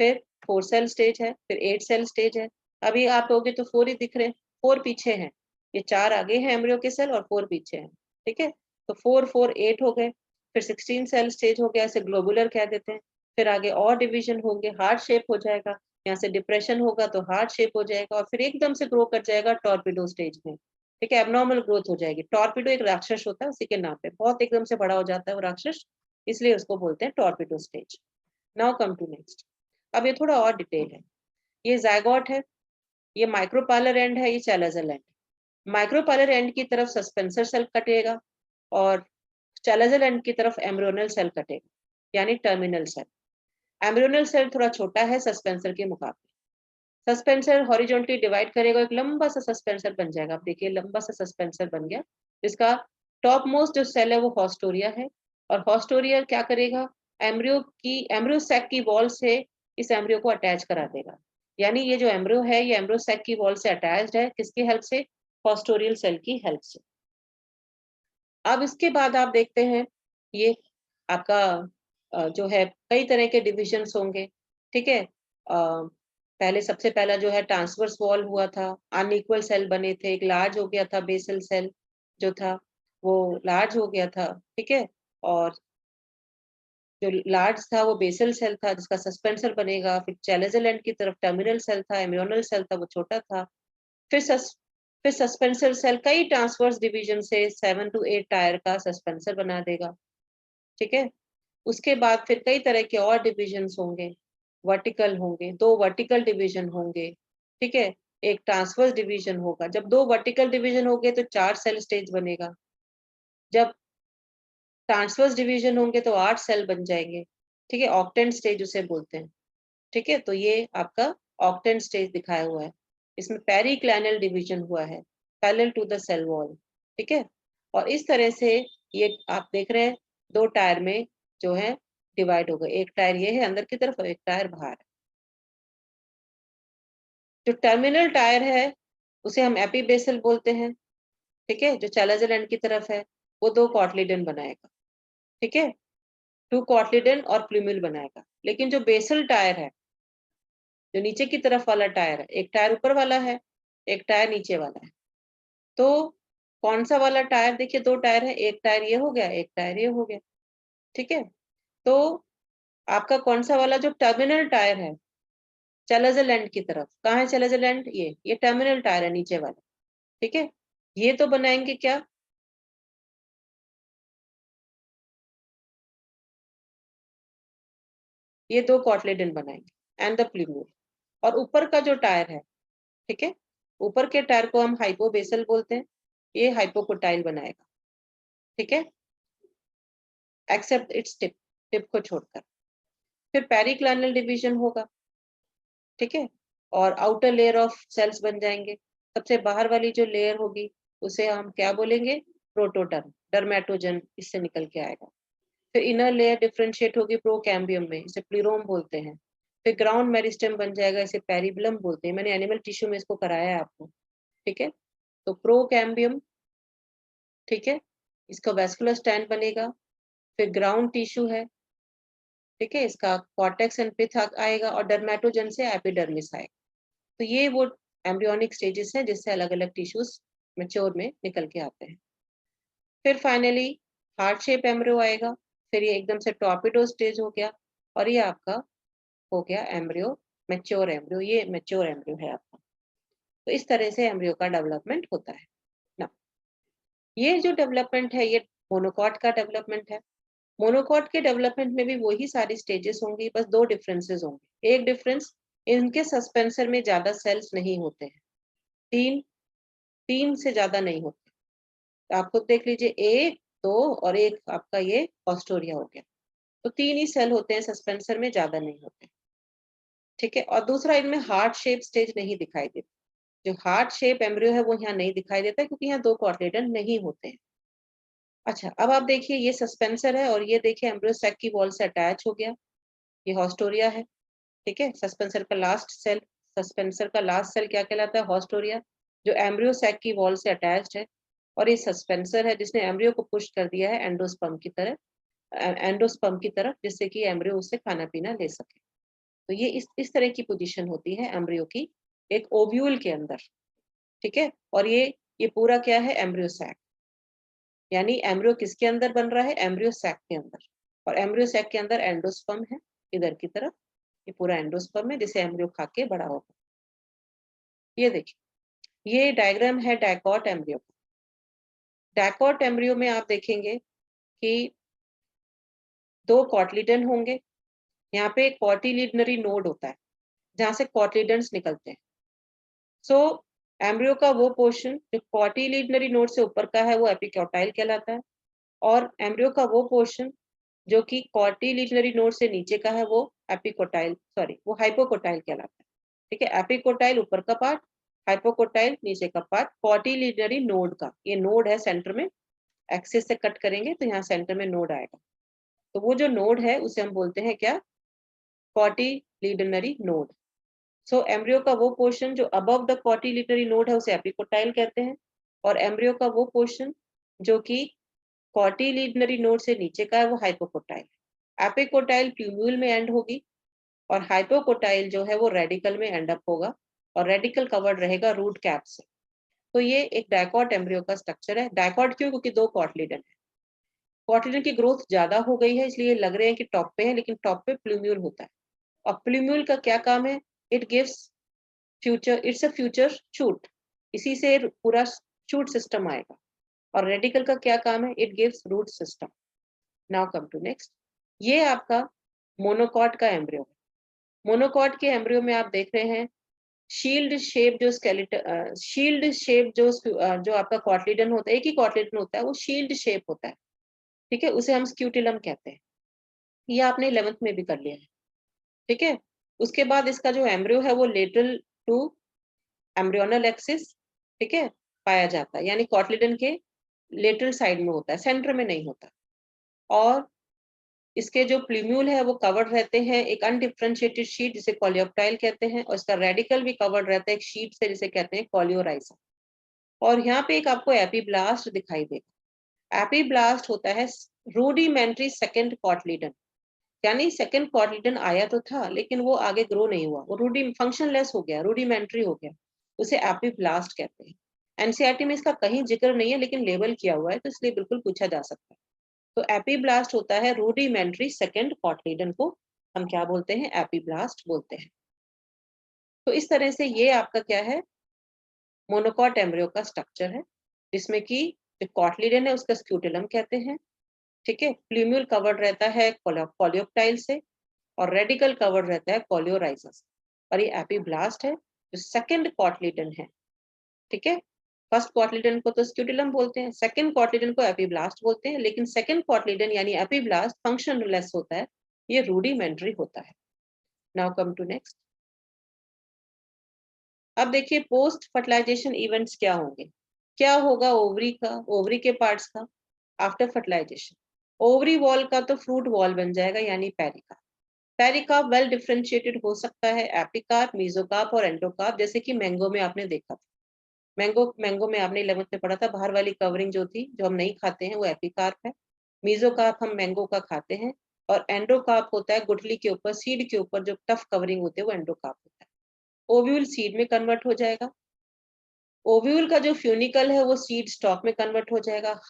फिर 4 सेल स्टेज है, फिर 8 सेल स्टेज है। अभी आप लोगे तो 4 ही दिख रहे हैं, 4 पीछे हैं, ये 4 आगे हैं एम्ब्रियो के सेल और 4 पीछे हैं, ठीक है। तो 4 4 8 हो गए, फिर 16 सेल स्टेज हो गया, इसे ग्लोबुलर कह देते हैं। फिर आगे और डिवीजन होंगे, हार्ट शेप हो जाएगा, यहाँ से डिप्रेशन होगा तो हार्ट शेप हो जाएगा, और फिर एकदम से ग्रो कर जाएगा टॉर्पीडो स्टेज में, ठीक है, एबनॉर्मल ग्रोथ हो जाएगी। टॉर्पीडो एक राक्षस होता है उसी के नाम पे, बहुत एकदम से बड़ा हो जाता है वो राक्षस, इसलिए उसको बोलते हैं torpedo stage. Now come to next, अब ये थोड़ा और डिटेल है, ये जायगॉट है, ये माइक्रोपाइलर एंड है, ये चैलेजल एंड। माइक्रोपाइलर एंड की तरफ सस्पेंसर सेल कटेगा और चैलेजल एंड की तरफ एम्ब्रियोनल सेल कटेगा, यानी टर्मिनल सेल। एम्ब्रियोनल सेल थोड़ा छोटा है सस्पेंसर के मुकाबले, सस्पेंसर हॉरिजॉन्टली डिवाइड करेगा, एक लंबा सा सस्पेंसर बन जाएगा, आप देखिए लंबा सा सस्पेंसर बन गया, जिसका टॉप मोस्ट जो सेल है वो हॉस्टोरिया है, और हॉस्टोरिया क्या करेगा, एम्ब्रियो सैक की वॉल से इस एम्ब्रियो को अटैच करा देगा। यानी ये जो एम्ब्रियो है ये एम्ब्रियो सैक की वॉल से अटैच्ड है, किसकी हेल्प से? पोस्टोरियल सेल की हेल्प से। अब इसके बाद आप देखते हैं ये आपका जो है कई तरह के डिविजन्स होंगे, ठीक है। पहले सबसे पहला जो है ट्रांसवर्स वॉल हुआ था, अनइक्वल सेल बने थे, एक लार्ज हो गया था बेसल सेल जो था वो लार्ज हो गया था, ठीक है। और जो लार्ज था वो बेसल सेल था जिसका सस्पेंसर बनेगा, फिर चैलेजल एंड की तरफ टर्मिनल सेल था, एम्ब्रियोनल सेल था वो छोटा था, फिर सस्पेंसर सेल कई ट्रांसवर्स डिवीजन से 7 to 8 टायर का सस्पेंसर बना देगा, ठीक है। उसके बाद फिर कई तरह के और डिविजन्स होंगे, वर्टिकल होंगे, 2 वर्टिकल डिवीजन होंगे, ठीक है। एक ट्रांसवर्स डिवीजन होगा। जब 2 वर्टिकल डिवीजन हो गए तो 4 सेल स्टेज बनेगा। जब ट्रांसवर्स डिवीजन होंगे तो 8 सेल बन जाएंगे, ठीक है। ऑक्टेंट स्टेज उसे बोलते हैं, ठीक है। तो ये आपका ऑक्टेंट स्टेज दिखाया हुआ है। इसमें पेरिक्लाइनल डिवीजन हुआ है parallel to the cell wall, ठीक है। और इस तरह से ये आप देख रहे हैं 2 टायर में जो है डिवाइड हो गए, एक टायर ये है अंदर की तरफ और एक टायर बाहर है। जो टर्मिनल टायर है उसे हम एपीबेसल बोलते हैं, ठीक है। जो चैलेजल एंड की तरफ है वो 2 कॉटलिडन बनाएगा, ठीक है। 2 कॉटलिडन और प्लूम्यूल बनाएगा। लेकिन जो बेसल टायर है, जो नीचे की तरफ वाला टायर है, एक टायर ऊपर वाला है, एक टायर नीचे वाला है। तो कौन सा वाला टायर? देखिए 2 टायर है, एक टायर ये हो गया, एक टायर ये हो गया, ठीक है। तो आपका कौन सा वाला जो टर्मिनल टायर है चैलेजल एंड की तरफ, कहाँ है चैलेजल एंड? ये टर्मिनल टायर है नीचे वाला, ठीक है। ये तो बनाएंगे क्या? ये 2 कॉटलेडन बनाएंगे एंड द प्लूम्यूल। और ऊपर का जो टायर है, ठीक है, ऊपर के टायर को हम हाइपोबेसल बोलते हैं, ये हाइपोकोटाइल बनाएगा, ठीक है, एक्सेप्ट इट्स टिप, टिप को छोड़कर। फिर पेरिक्लाइनल डिवीजन होगा, ठीक है। और आउटर लेयर ऑफ सेल्स बन जाएंगे। सबसे बाहर वाली जो लेयर होगी उसे हम क्या बोलेंगे? प्रोटोडर्म, डर्मेटोजन इससे निकल के आएगा। फिर इनर लेयर डिफरेंशिएट होगी प्रोकैम्बियम में, इसे प्लीरोम बोलते हैं। फिर ग्राउंड मेरिस्टेम बन जाएगा, इसे पेरिबलम बोलते हैं। मैंने एनिमल टिश्यू में इसको कराया है आपको, ठीक है। तो प्रोकैम्बियम, ठीक है, इसका वेस्कुलर स्टैंड बनेगा। फिर ग्राउंड टिश्यू है, ठीक है, इसका कॉर्टेक्स एंड पिथ आएगा और डर्मेटोजन से एपिडर्मिस आएगा। तो ये वो एम्ब्रियोनिक स्टेजेस हैं जिससे अलग अलग टिश्यूज मैच्योर में निकल के आते हैं। फिर फाइनली हार्ट शेप एम्ब्रियो आएगा। फिर ये एकदम से टॉर्पिडो स्टेज हो गया और ये आपका हो गया एम्ब्रियो, मैच्योर एम्ब्रियो। ये मैच्योर एम्ब्रियो है आपका। तो इस तरह से एम्ब्रियो का डेवलपमेंट होता है ना। ये जो डेवलपमेंट है ये मोनोकॉट का डेवलपमेंट है। मोनोकॉट के डेवलपमेंट में भी वही सारी स्टेजेस होंगी, बस 2 डिफरेंसेस होंगे। एक डिफरेंस, इनके सस्पेंसर में ज्यादा सेल्स नहीं होते हैं, 3 से ज्यादा नहीं होते। तो आप खुद देख लीजिए, 1, 2 और एक आपका ये ऑस्टोरिया हो गया। तो 3 ही सेल होते हैं सस्पेंसर में, ज्यादा नहीं होते, ठीक है। और दूसरा, इनमें हार्ट शेप स्टेज नहीं दिखाई देता। जो हार्ट शेप एम्ब्रियो है वो यहाँ नहीं दिखाई देता क्योंकि यहाँ 2 कॉटलेडन नहीं होते हैं। अच्छा, अब आप देखिए ये सस्पेंसर है और ये देखिए एम्ब्रियो सैक की वॉल से अटैच हो गया, ये हॉस्टोरिया है, ठीक है। सस्पेंसर का लास्ट सेल क्या कहलाता है? हॉस्टोरिया, जो एम्ब्रियो सैक की वॉल से अटैच्ड है। और ये सस्पेंसर है जिसने एम्ब्रियो को पुश कर दिया है एंडोस्पर्म की तरह, जिससे कि एम्ब्रियो उससे खाना पीना ले सके। तो ये इस तरह की पोजीशन होती है एम्ब्रियो की एक ओव्यूल के अंदर, ठीक है। और ये पूरा क्या है? Embryo sac. यानी एम्ब्रियो किसके अंदर बन रहा है? एम्ब्रियो सैक के अंदर। और एम्ब्रियो सैक के अंदर एंडोस्पर्म है इधर की तरफ, ये पूरा एंडोस्पर्म है जिसे एम्ब्रियो खा के बड़ा होगा। ये देखिए, ये डायग्राम है डायकॉट एम्ब्रियो का। डायकॉट एम्ब्रियो में आप देखेंगे कि 2 कॉटलिडन होंगे। यहाँ पे कॉटिलिडनरी नोड होता है जहां से कॉटलिडन्स निकलते हैं। सो एम्ब्रियो का वो पोर्शन जो कॉटिलिडनरी नोड से ऊपर का है वो एपिकोटाइल कहलाता है। और एम्ब्रियो का वो पोर्शन जो कि कॉटिलिडनरी नोड से नीचे का है वो वो हाइपोकोटाइल कहलाता है, ठीक है। एपिकोटाइल ऊपर का पार्ट, हाइपोकोटाइल नीचे का पार्ट कॉटिलिडनरी नोड का। ये नोड है सेंटर में, एक्सिस से कट करेंगे तो यहाँ सेंटर में नोड आएगा। तो वो जो नोड है उसे हम बोलते हैं क्या? कॉटिलिडनरी नोड। सो एम्ब्रियो का वो पोर्शन जो अबव द कॉटिलिडनरी नोड है उसे एपिकोटाइल कहते हैं, और एम्ब्रियो का वो पोर्शन जो कि कॉटिलिडनरी नोड से नीचे का है वो हाइपोकोटाइल। एपिकोटाइल प्लूम्यूल में एंड होगी और हाइपोकोटाइल जो है वो रेडिकल में एंड अप होगा, और रेडिकल कवर्ड रहेगा रूट कैप से। तो ये एक डायकॉट एम्ब्रियो का स्ट्रक्चर है। डायकॉट क्यों? क्योंकि दो कॉटिलिडन है। कॉटिलिडन की ग्रोथ ज्यादा हो गई है इसलिए लग रहे हैं कि टॉप पे है, लेकिन टॉप पे प्लूम्यूल होता है। और प्लूम्यूल का क्या काम है? It gives future, it's a future shoot, इसी से पूरा शूट सिस्टम आएगा। और रेडिकल का क्या काम है? It gives root system. Now come to next. ये आपका मोनोकॉट का एम्ब्रियो है। मोनोकॉट के एम्ब्रियो में आप देख रहे हैं शील्ड शेप जो स्केलेटन, शील्ड शेप जो आपका कॉटिलिडन होता है, एक ही कॉटिलिडन होता है, वो शील्ड शेप होता है, ठीक है, उसे हम स्क्यूटिलम कहते हैं। ये आपने 11th में भी कर लिया है, ठीक है। उसके बाद इसका जो एम्ब्रियो है वो लेटरल टू एम्ब्रियोनल एक्सिस, ठीक है, पाया जाता है, यानी कॉटिलिडन के लेटरल साइड में होता है, सेंटर में नहीं होता। और इसके जो प्लूम्यूल है वो कवर्ड रहते हैं एक अनडिफरेंशिएटेड शीट जिसे कॉलियोप्टाइल कहते हैं, और इसका रेडिकल भी कवर्ड रहता है एक शीट से जिसे कहते हैं कॉलियोराइजा। और यहाँ पे एक आपको एपीब्लास्ट दिखाई देगा। एपीब्लास्ट होता है रूडिमेंट्री सेकंड कॉटिलिडन, यानी सेकंड कॉटिलिडन आया तो था लेकिन वो आगे ग्रो नहीं हुआ, वो फंक्शनलेस हो गया, रूडिमेंट्री हो गया, उसे एपीब्लास्ट कहते हैं। एनसीईआरटी में इसका कहीं जिक्र नहीं है लेकिन लेबल किया हुआ है, तो इसलिए बिल्कुल पूछा जा सकता है। तो एपीब्लास्ट होता है रूडिमेंट्री सेकंड कॉटिलिडन को हम क्या बोलते हैं? एपीब्लास्ट बोलते हैं। तो इस तरह से ये आपका क्या है? मोनोकॉट एम्ब्रियो का स्ट्रक्चर है, जिसमें कि जो कॉटिलिडन है उसका स्क्यूटिलम कहते हैं, ठीक है। प्लूम्यूल कवर्ड रहता है कॉलियोप्टाइल से, और रेडिकल कवर्ड रहता है कॉलियोराइजा से। और ये एपीब्लास्ट है जो सेकंड कॉटिलिडन है, ठीक है। फर्स्ट कॉटिलिडन को तो स्क्यूटिलम बोलते हैं, सेकंड कॉटिलिडन को एपीब्लास्ट बोलते हैं, लेकिन सेकंड कॉटिलिडन यानी एपीब्लास्ट फंक्शनलेस होता है, ये रूडिमेंट्री होता है। Now come to next. अब देखिए पोस्ट फर्टिलाइजेशन इवेंट्स क्या होंगे, क्या होगा ओवरी का, ओवरी के पार्ट्स का आफ्टर फर्टिलाइजेशन। ओवरी वॉल का तो फ्रूट वॉल बन जाएगा यानी पेरिकार्प। पेरिकार्प वेल डिफरेंशिएटेड हो सकता है, एपिकार्प, मेसोकार्प और एंडोकार्प, जैसे कि मैंगो में आपने देखा था। मैंगो में आपने 11th में पढ़ा था, बाहर वाली कवरिंग जो थी जो हम नहीं खाते हैं वो एपिकार्प है। मेसोकार्प हम मैंगो का खाते हैं, और एंडोकार्प होता है गुठली के ऊपर, सीड के ऊपर जो टफ कवरिंग होती है वो एंडोकार्प होता है। ओव्यूल सीड में कन्वर्ट हो जाएगा। ओव्यूल का जो फ्यूनिकल है वो सीड स्टॉक में कन्वर्ट हो जाएगा।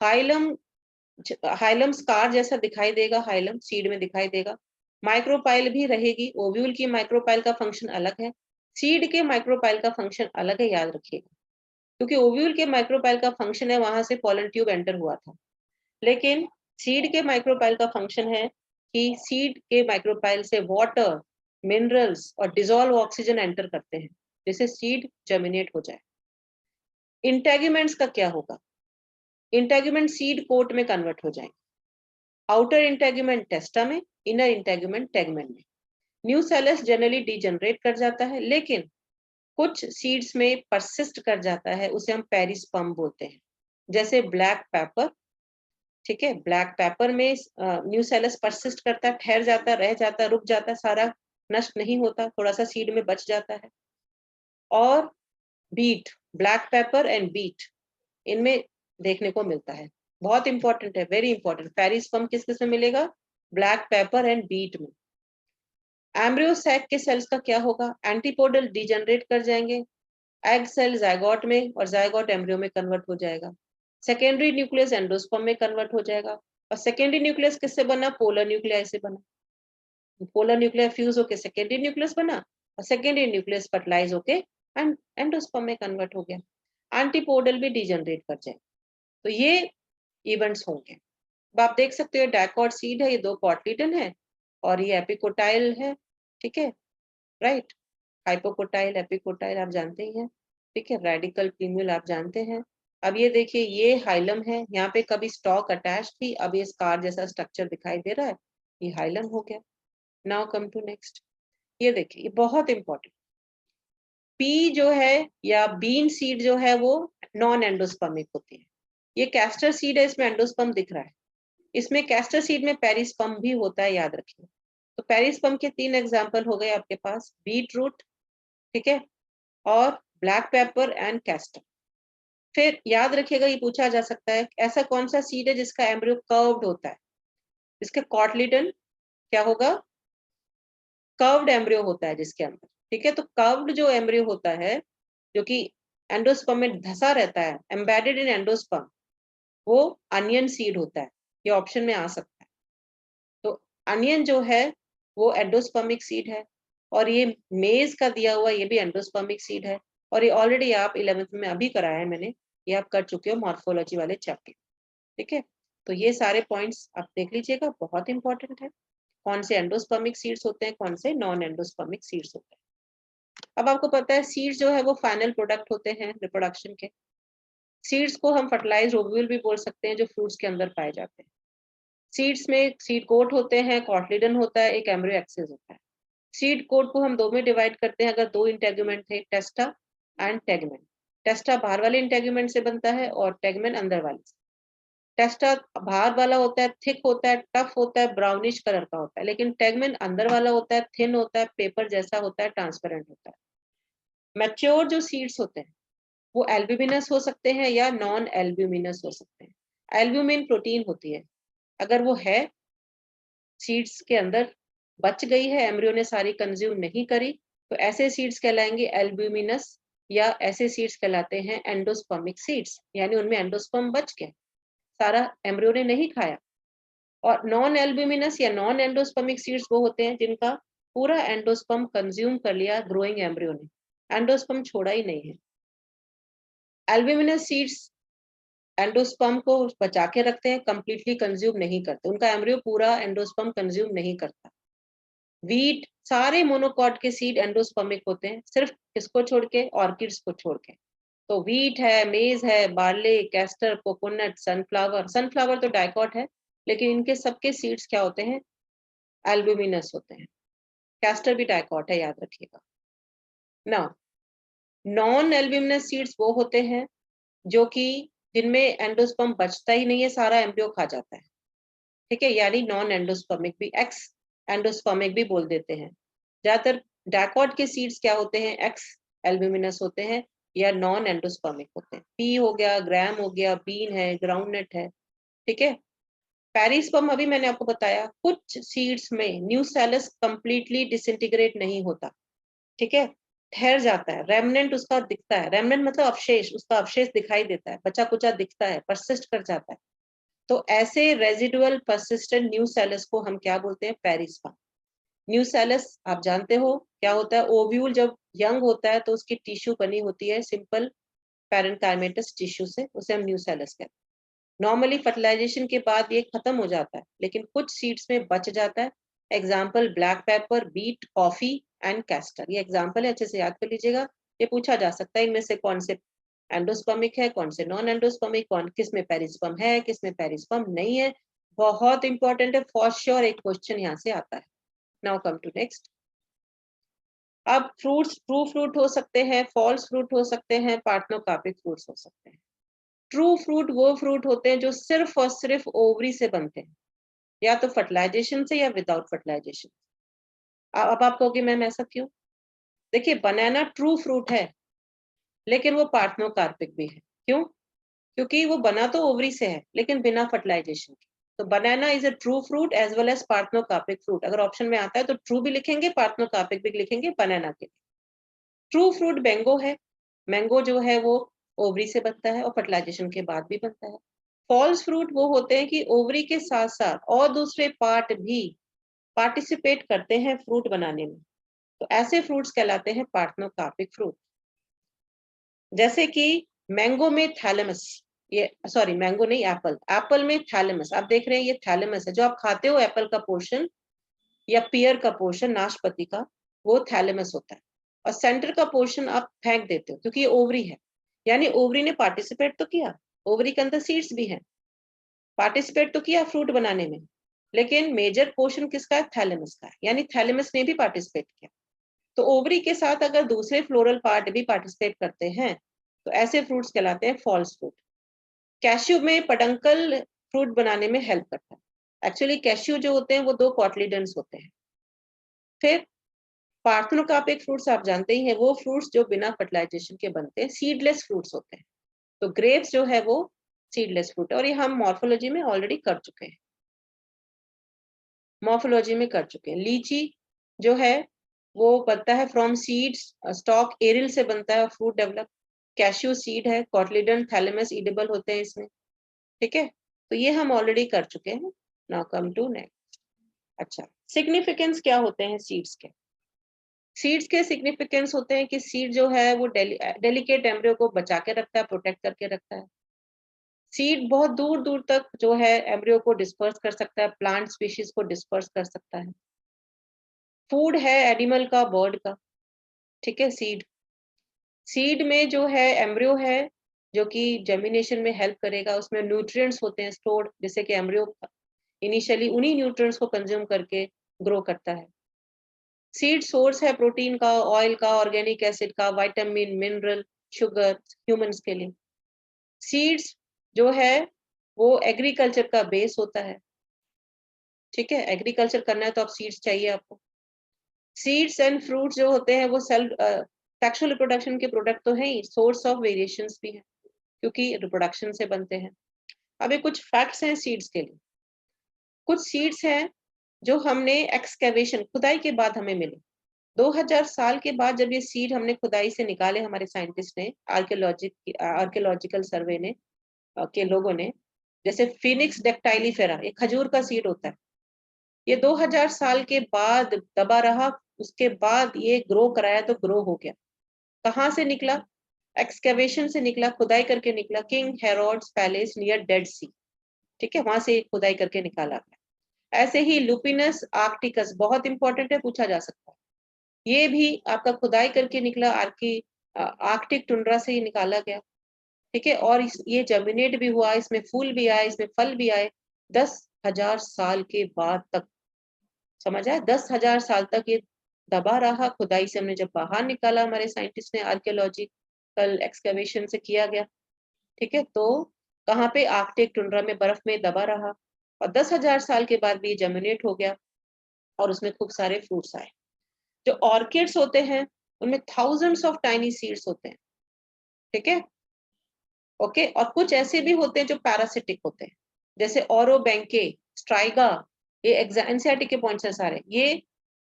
हाइलम स्कार जैसा दिखाई देगा, हाइलम सीड में दिखाई देगा। माइक्रोपाइल भी रहेगी। ओव्यूल की माइक्रोपाइल का फंक्शन अलग है, सीड के माइक्रोपाइल का फंक्शन अलग है, याद रखिएगा। क्योंकि ओव्यूल के माइक्रोपाइल का फंक्शन है वहां से पॉलन ट्यूब एंटर हुआ था, लेकिन सीड के माइक्रोपाइल का फंक्शन है कि सीड के माइक्रोपाइल से वाटर, मिनरल्स और डिजोल्व ऑक्सीजन एंटर करते हैं जिससे सीड जर्मिनेट हो जाए। इंटेगुमेंट्स का क्या होगा? इंटेगुमेंट सीड कोट में कन्वर्ट हो जाएंगे। आउटर इंटेगुमेंट टेस्टा में, इनर इंटेगुमेंट टेगमेंट में। न्यूसेलस जनरली डिजनरेट कर जाता है, लेकिन कुछ सीड्स में परसिस्ट कर जाता है, उसे हम पेरिस्पर्म बोलते हैं, जैसे ब्लैक पेपर, ठीक है। ब्लैक पेपर में न्यूसेलस परसिस्ट करता है, ठहर जाता है, रह जाता है, रुक जाता है, सारा नष्ट नहीं होता, थोड़ा सा सीड में बच जाता है। और beet, black pepper and beet, इनमें देखने को मिलता है। बहुत इंपॉर्टेंट है, वेरी इंपॉर्टेंट। पेरिस्पर्म किस किस में मिलेगा? ब्लैक पेपर एंड बीट में। एम्ब्रियो सैक के सेल्स का क्या होगा? एंटीपोडल डिजनरेट कर जाएंगे, एग सेल जायगोट में, और जायगोट एम्ब्रियो में कन्वर्ट हो जाएगा। सेकेंडरी न्यूक्लियस एंडोस्पर्म में कन्वर्ट हो जाएगा। और सेकेंडरी न्यूक्लियस किससे बना? पोलर न्यूक्लियाई से बना। पोलर न्यूक्लियर फ्यूज होकर सेकेंडरी न्यूक्लियस बना, और सेकेंडरी न्यूक्लियस फर्टिलाइज होके एंडोस्पर्म में कन्वर्ट हो गया। एंटीपोडल भी डिजनरेट कर जाए। तो ये इवेंट्स होंगे। अब आप देख सकते हो डायकॉट सीड है, ये दो कॉटिलिडन है, और ये एपिकोटाइल है, ठीक है, राइट। हाइपोकोटाइल, एपिकोटाइल आप जानते ही हैं, ठीक है। रेडिकल प्लूम्यूल आप जानते हैं। अब ये देखिए ये हाइलम है, यहाँ पे कभी स्टॉक अटैच थी, अब ये स्कार जैसा स्ट्रक्चर दिखाई दे रहा है, ये हाइलम हो गया। Now come to next. ये देखिए ये बहुत इंपॉर्टेंट, पी जो है या बीन सीड जो है वो नॉन एंडोस्पर्मिक होती है। ये कैस्टर सीड है, इसमें एंडोस्पर्म दिख रहा है। इसमें कैस्टर सीड में पेरिस्पर्म भी होता है, याद रखिए। तो तो पेरिस्पर्म के 3 एग्जाम्पल हो गए आपके पास, बीट रूट, ठीक है, और ब्लैक पेपर एंड कैस्टर। फिर याद रखिएगा, ये पूछा जा सकता है ऐसा कौन सा सीड है जिसका एम्ब्रियो कर्व्ड होता है, इसके कॉटलिडन क्या होगा, कर्व्ड एम्ब्रियो होता है जिसके अंदर, ठीक है। तो कर्व्ड जो एम्ब्रियो होता है जो कि एंडोस्पर्म में धसा रहता है, एम्बेडेड इन एंडोस्पर्म, वो अनियन सीड होता है, ये ऑप्शन में आ सकता है। तो अनियन जो है वो एंडोस्पर्मिक सीड है, और ये मेज का दिया हुआ ये भी एंडोस्पर्मिक सीड है, और ये ऑलरेडी आप 11th में अभी कराया है मैंने, ये आप कर चुके हो मॉर्फोलॉजी वाले चैप्टर, ठीक है। तो ये सारे पॉइंट्स आप देख लीजिएगा, बहुत इंपॉर्टेंट है, कौन से एंडोस्पर्मिक सीड्स होते हैं, कौन से नॉन एंडोस्पर्मिक सीड्स होते हैं। अब आपको पता है सीड्स जो है वो फाइनल प्रोडक्ट होते हैं रिप्रोडक्शन के। सीड्स को हम फर्टिलाइज्ड ओव्यूल भी बोल सकते हैं जो फ्रूट्स के अंदर पाए जाते हैं। सीड्स में सीड कोट होते हैं, कॉटलिडन होता है, एक एम्ब्रियो एक्सिस होता है। सीड कोट को हम दो में डिवाइड करते हैं अगर दो इंटेगुमेंट थे, टेस्टा एंड टेगमेंट। टेस्टा बाहर वाले इंटेगुमेंट से बनता है और टेगमेंट अंदर वाले से। टेस्टा बाहर वाला होता है, थिक होता है, टफ होता है, ब्राउनिश कलर का होता है, लेकिन टेगमेंट अंदर वाला होता है, थिन होता है, पेपर जैसा होता है, ट्रांसपेरेंट होता है। मैच्योर जो सीड्स होते हैं वो एल्ब्यूमिनस हो सकते हैं या नॉन एल्ब्यूमिनस हो सकते हैं। एल्ब्यूमिन प्रोटीन होती है, अगर वो है सीड्स के अंदर, बच गई है, एम्ब्रियो ने सारी कंज्यूम नहीं करी, तो ऐसे सीड्स कहलाएंगे एल्ब्यूमिनस, या ऐसे सीड्स कहलाते हैं एंडोस्पर्मिक सीड्स, यानी उनमें एंडोस्पर्म बच गया, सारा एम्ब्रियो ने नहीं खाया। और नॉन एल्ब्यूमिनस या नॉन एंडोस्पर्मिक सीड्स वो होते हैं जिनका पूरा एंडोस्पर्म कंज्यूम कर लिया ग्रोइंग एम्ब्रियो ने, एंडोस्पर्म छोड़ा ही नहीं है। एल्ब्यूमिनस सीड्स एंडोस्पर्म को बचा के रखते हैं, कंप्लीटली कंज्यूम नहीं करते, उनका एम्ब्रियो पूरा एंडोस्पर्म कंज्यूम नहीं करता। वीट, सारे मोनोकॉट के सीड एंडोस्पर्मिक होते हैं, सिर्फ किसको छोड़ के, ऑर्किड्स को छोड़ के। तो वीट है, मेज है, barley, castor, coconut, sunflower, sunflower तो डाइकॉट है, लेकिन इनके सबके सीड्स क्या होते हैं, एल्ब्यूमिनस होते हैं। कैस्टर भी डाइकॉट है, याद रखिएगा ना। नॉन एल्ब्यूमिनस सीड्स वो होते हैं जो कि जिनमें एंडोस्पर्म बचता ही नहीं है, सारा एम्ब्रियो खा जाता है, ठीक है, यानी नॉन एंडोस्पर्मिक भी, एक्स एंडोस्पर्मिक भी बोल देते हैं। ज्यादातर डाइकॉट के सीड्स क्या होते हैं, एक्स एल्ब्यूमिनस होते हैं या नॉन एंडोस्पर्मिक होते हैं। पी हो गया, ग्राम हो गया, बीन है, ग्राउंडनट है, ठीक है। पेरिस्पर्म अभी मैंने आपको बताया, कुछ सीड्स में न्यूसेलस कंप्लीटली डिसइंटीग्रेट नहीं होता, ठीक है, ठहर जाता है, रेमनेंट उसका दिखता है, रेमनेंट मतलब अवशेष, उसका अवशेष दिखाई देता है, बचा कुचा दिखता है, परसिस्ट कर जाता है। तो ऐसे रेजिडुअल परसिस्टेंट न्यूसेलस को हम क्या बोलते हैं, पेरिस्पर्म। न्यूसेलस आप जानते हो क्या होता है, ओव्यूल जब यंग होता है तो उसकी टिश्यू बनी होती है सिंपल पैरेन्काइमेटस टिश्यू से, उसे हम न्यूसेलस कहते हैं। नॉर्मली फर्टिलाइजेशन के बाद ये खत्म हो जाता है, लेकिन कुछ सीड्स में बच जाता है। Example black pepper, beet, coffee and castor, ये एग्जाम्पल है, अच्छे से याद कर लीजिएगा। ये पूछा जा सकता है इनमें से कौन से एंडोस्पर्मिक है, कौन से नॉन एंडोस्पर्मिक, कौन किस में पेरिस्पर्म है, किस में पेरिस्पर्म नहीं है। बहुत इंपॉर्टेंट है, फॉर श्योर एक क्वेश्चन यहाँ से आता है। Now come to next. अब फ्रूट्स, ट्रू फ्रूट हो सकते हैं, फॉल्स फ्रूट हो सकते हैं, पार्थेनोकार्पिक फ्रूट्स हो सकते हैं। ट्रू फ्रूट वो फ्रूट होते हैं जो सिर्फ और सिर्फ ओवरी से बनते हैं, या तो फर्टिलाइजेशन से या विदाउट फर्टिलाइजेशन। अब आप कहोगे मैम ऐसा क्यों? देखिए, बनाना ट्रू फ्रूट है लेकिन वो पार्थेनोकार्पिक भी है। क्यों? क्योंकि वो बना तो ओवरी से है लेकिन बिना फर्टिलाइजेशन के। तो banana is a true fruit as well as parthenocarpic fruit. अगर ऑप्शन में आता है तो ट्रू भी लिखेंगे, पार्थेनोकार्पिक भी लिखेंगे बनाना के। ट्रू फ्रूट मैंगो है, मैंगो जो है वो ओवरी से बनता है और फर्टिलाइजेशन के बाद भी बनता है। फॉल्स फ्रूट वो होते हैं कि ओवरी के साथ साथ और दूसरे पार्ट भी पार्टिसिपेट करते हैं फ्रूट बनाने में, तो ऐसे फ्रूट्स कहलाते हैं पार्थेनोकार्पिक फ्रूट। जैसे कि मैंगो में थैलेमस, ये सॉरी मैंगो नहीं, एप्पल, एप्पल में थैलेमस, आप देख रहे हैं ये थैलेमस है, जो आप खाते हो एप्पल का पोर्शन या पियर का पोर्शन, नाशपाती का, वो थैलेमस होता है। और सेंटर का पोर्शन आप फेंक देते हो क्योंकि ये ओवरी है, यानी ओवरी ने पार्टिसिपेट तो किया, ओवरी के अंदर सीड्स भी हैं, पार्टिसिपेट तो किया फ्रूट बनाने में, लेकिन मेजर पोर्शन किसका है, थैलेमस का है, यानी थैलेमस ने भी पार्टिसिपेट किया। तो ओवरी के साथ अगर दूसरे फ्लोरल पार्ट भी पार्टिसिपेट करते हैं तो ऐसे फ्रूट्स कहलाते हैं फॉल्स फ्रूट। कैश्यू में पडंकल फ्रूट बनाने में हेल्प करता है। एक्चुअली कैश्यू जो होते हैं वो दो कॉटलिडन्स होते हैं, फिर पार्थेनोकार्पिक फ्रूट्स आप जानते ही हैं, वो फ्रूट्स जो बिना फर्टिलाइजेशन के बनते हैं, सीडलेस फ्रूट्स होते हैं। तो ग्रेप्स जो है वो सीडलेस फ्रूट है, और ये हम मॉर्फोलॉजी में ऑलरेडी कर चुके हैं, मॉर्फोलॉजी में कर चुके हैं। लीची जो है वो बनता है फ्रॉम सीड्स, स्टॉक एरिल से बनता है, फ्रूट डेवलप। कैश्यू सीड है, कॉटलिडन थैलेमस ईडेबल होते हैं इसमें, ठीक है। तो ये हम ऑलरेडी कर चुके हैं। Now come to next. अच्छा, सिग्निफिकेंस क्या होते हैं सीड्स के? सीड्स के सिग्निफिकेंस होते हैं कि सीड जो है वो डेलिकेट एम्ब्रियो को बचा के रखता है, प्रोटेक्ट करके रखता है। सीड बहुत दूर दूर तक जो है एम्ब्रियो को डिस्पर्स कर सकता है, प्लांट स्पीशीज को डिस्पर्स कर सकता है। फूड है एनिमल का, बर्ड का, ठीक है। सीड में जो है एम्ब्रियो है जो कि जर्मिनेशन में हेल्प करेगा, उसमें न्यूट्रिएंट्स होते हैं स्टोर्ड, जिससे कि एम्ब्रियो इनिशियली उन्हीं न्यूट्रिएंट्स को कंज्यूम करके ग्रो करता है। सीड सोर्स है प्रोटीन का, ऑयल का, ऑर्गेनिक एसिड का, विटामिन, मिनरल, शुगर ह्यूमंस के लिए। सीड्स जो है वो एग्रीकल्चर का बेस होता है, ठीक है। एग्रीकल्चर करना है तो आप सीड्स चाहिए आपको। सीड्स एंड फ्रूट्स जो होते हैं वो सेक्सुअल रिप्रोडक्शन के प्रोडक्ट तो है ही, सोर्स ऑफ वेरिएशंस भी है क्योंकि रिप्रोडक्शन से बनते हैं। अभी कुछ फैक्ट्स हैं सीड्स के लिए। कुछ सीड्स हैं जो हमने एक्सकेवेशन, खुदाई के बाद हमें मिले। 2000 साल के बाद जब ये सीड हमने खुदाई से निकाले, हमारे साइंटिस्ट ने, आर्कियोलॉजिकल सर्वे ने के लोगों ने, जैसे फिनिक्स डेक्टाइलीफेरा, ये खजूर का सीड होता है। ये 2000 साल के बाद दबा रहा, उसके बाद ये ग्रो कराया तो ग्रो हो गया। कहाँ से निकला? एक्सकेवेशन से निकला, खुदाई करके निकला, king Herod's palace near Dead Sea, ठीक है, वहां से खुदाई करके निकाला गया। ऐसे ही लुपिनस आर्क्टिकस बहुत इंपॉर्टेंट है, पूछा जा सकता है। ये भी आपका खुदाई करके निकला, आर्कटिक टुंड्रा से ही निकाला गया, ठीक है। और ये जर्मिनेट भी हुआ, इसमें फूल भी आए, इसमें फल भी आए 10,000 साल के बाद तक। समझ आया? 10,000 साल तक ये दबा रहा, खुदाई से हमने जब बाहर निकाला, हमारे साइंटिस्ट ने आर्कियोलॉजिकल एक्सकवेशन से किया गया, ठीक है। तो कहाँ पे? आर्कटिक टुंड्रा में, बर्फ में दबा रहा, और 10,000 साल के बाद भी ये जर्मिनेट हो गया और उसमें खूब सारे फ्रूट्स आए। जो ऑर्किड्स होते हैं उनमें थाउजेंड्स ऑफ टाइनी सीड्स होते हैं, ठीक है, ओके। और कुछ ऐसे भी होते हैं जो पैरासिटिक होते हैं, जैसे ओरो बेंके, स्ट्राइगा, ये एनसीईआरटी के पॉइंट्स है सारे, ये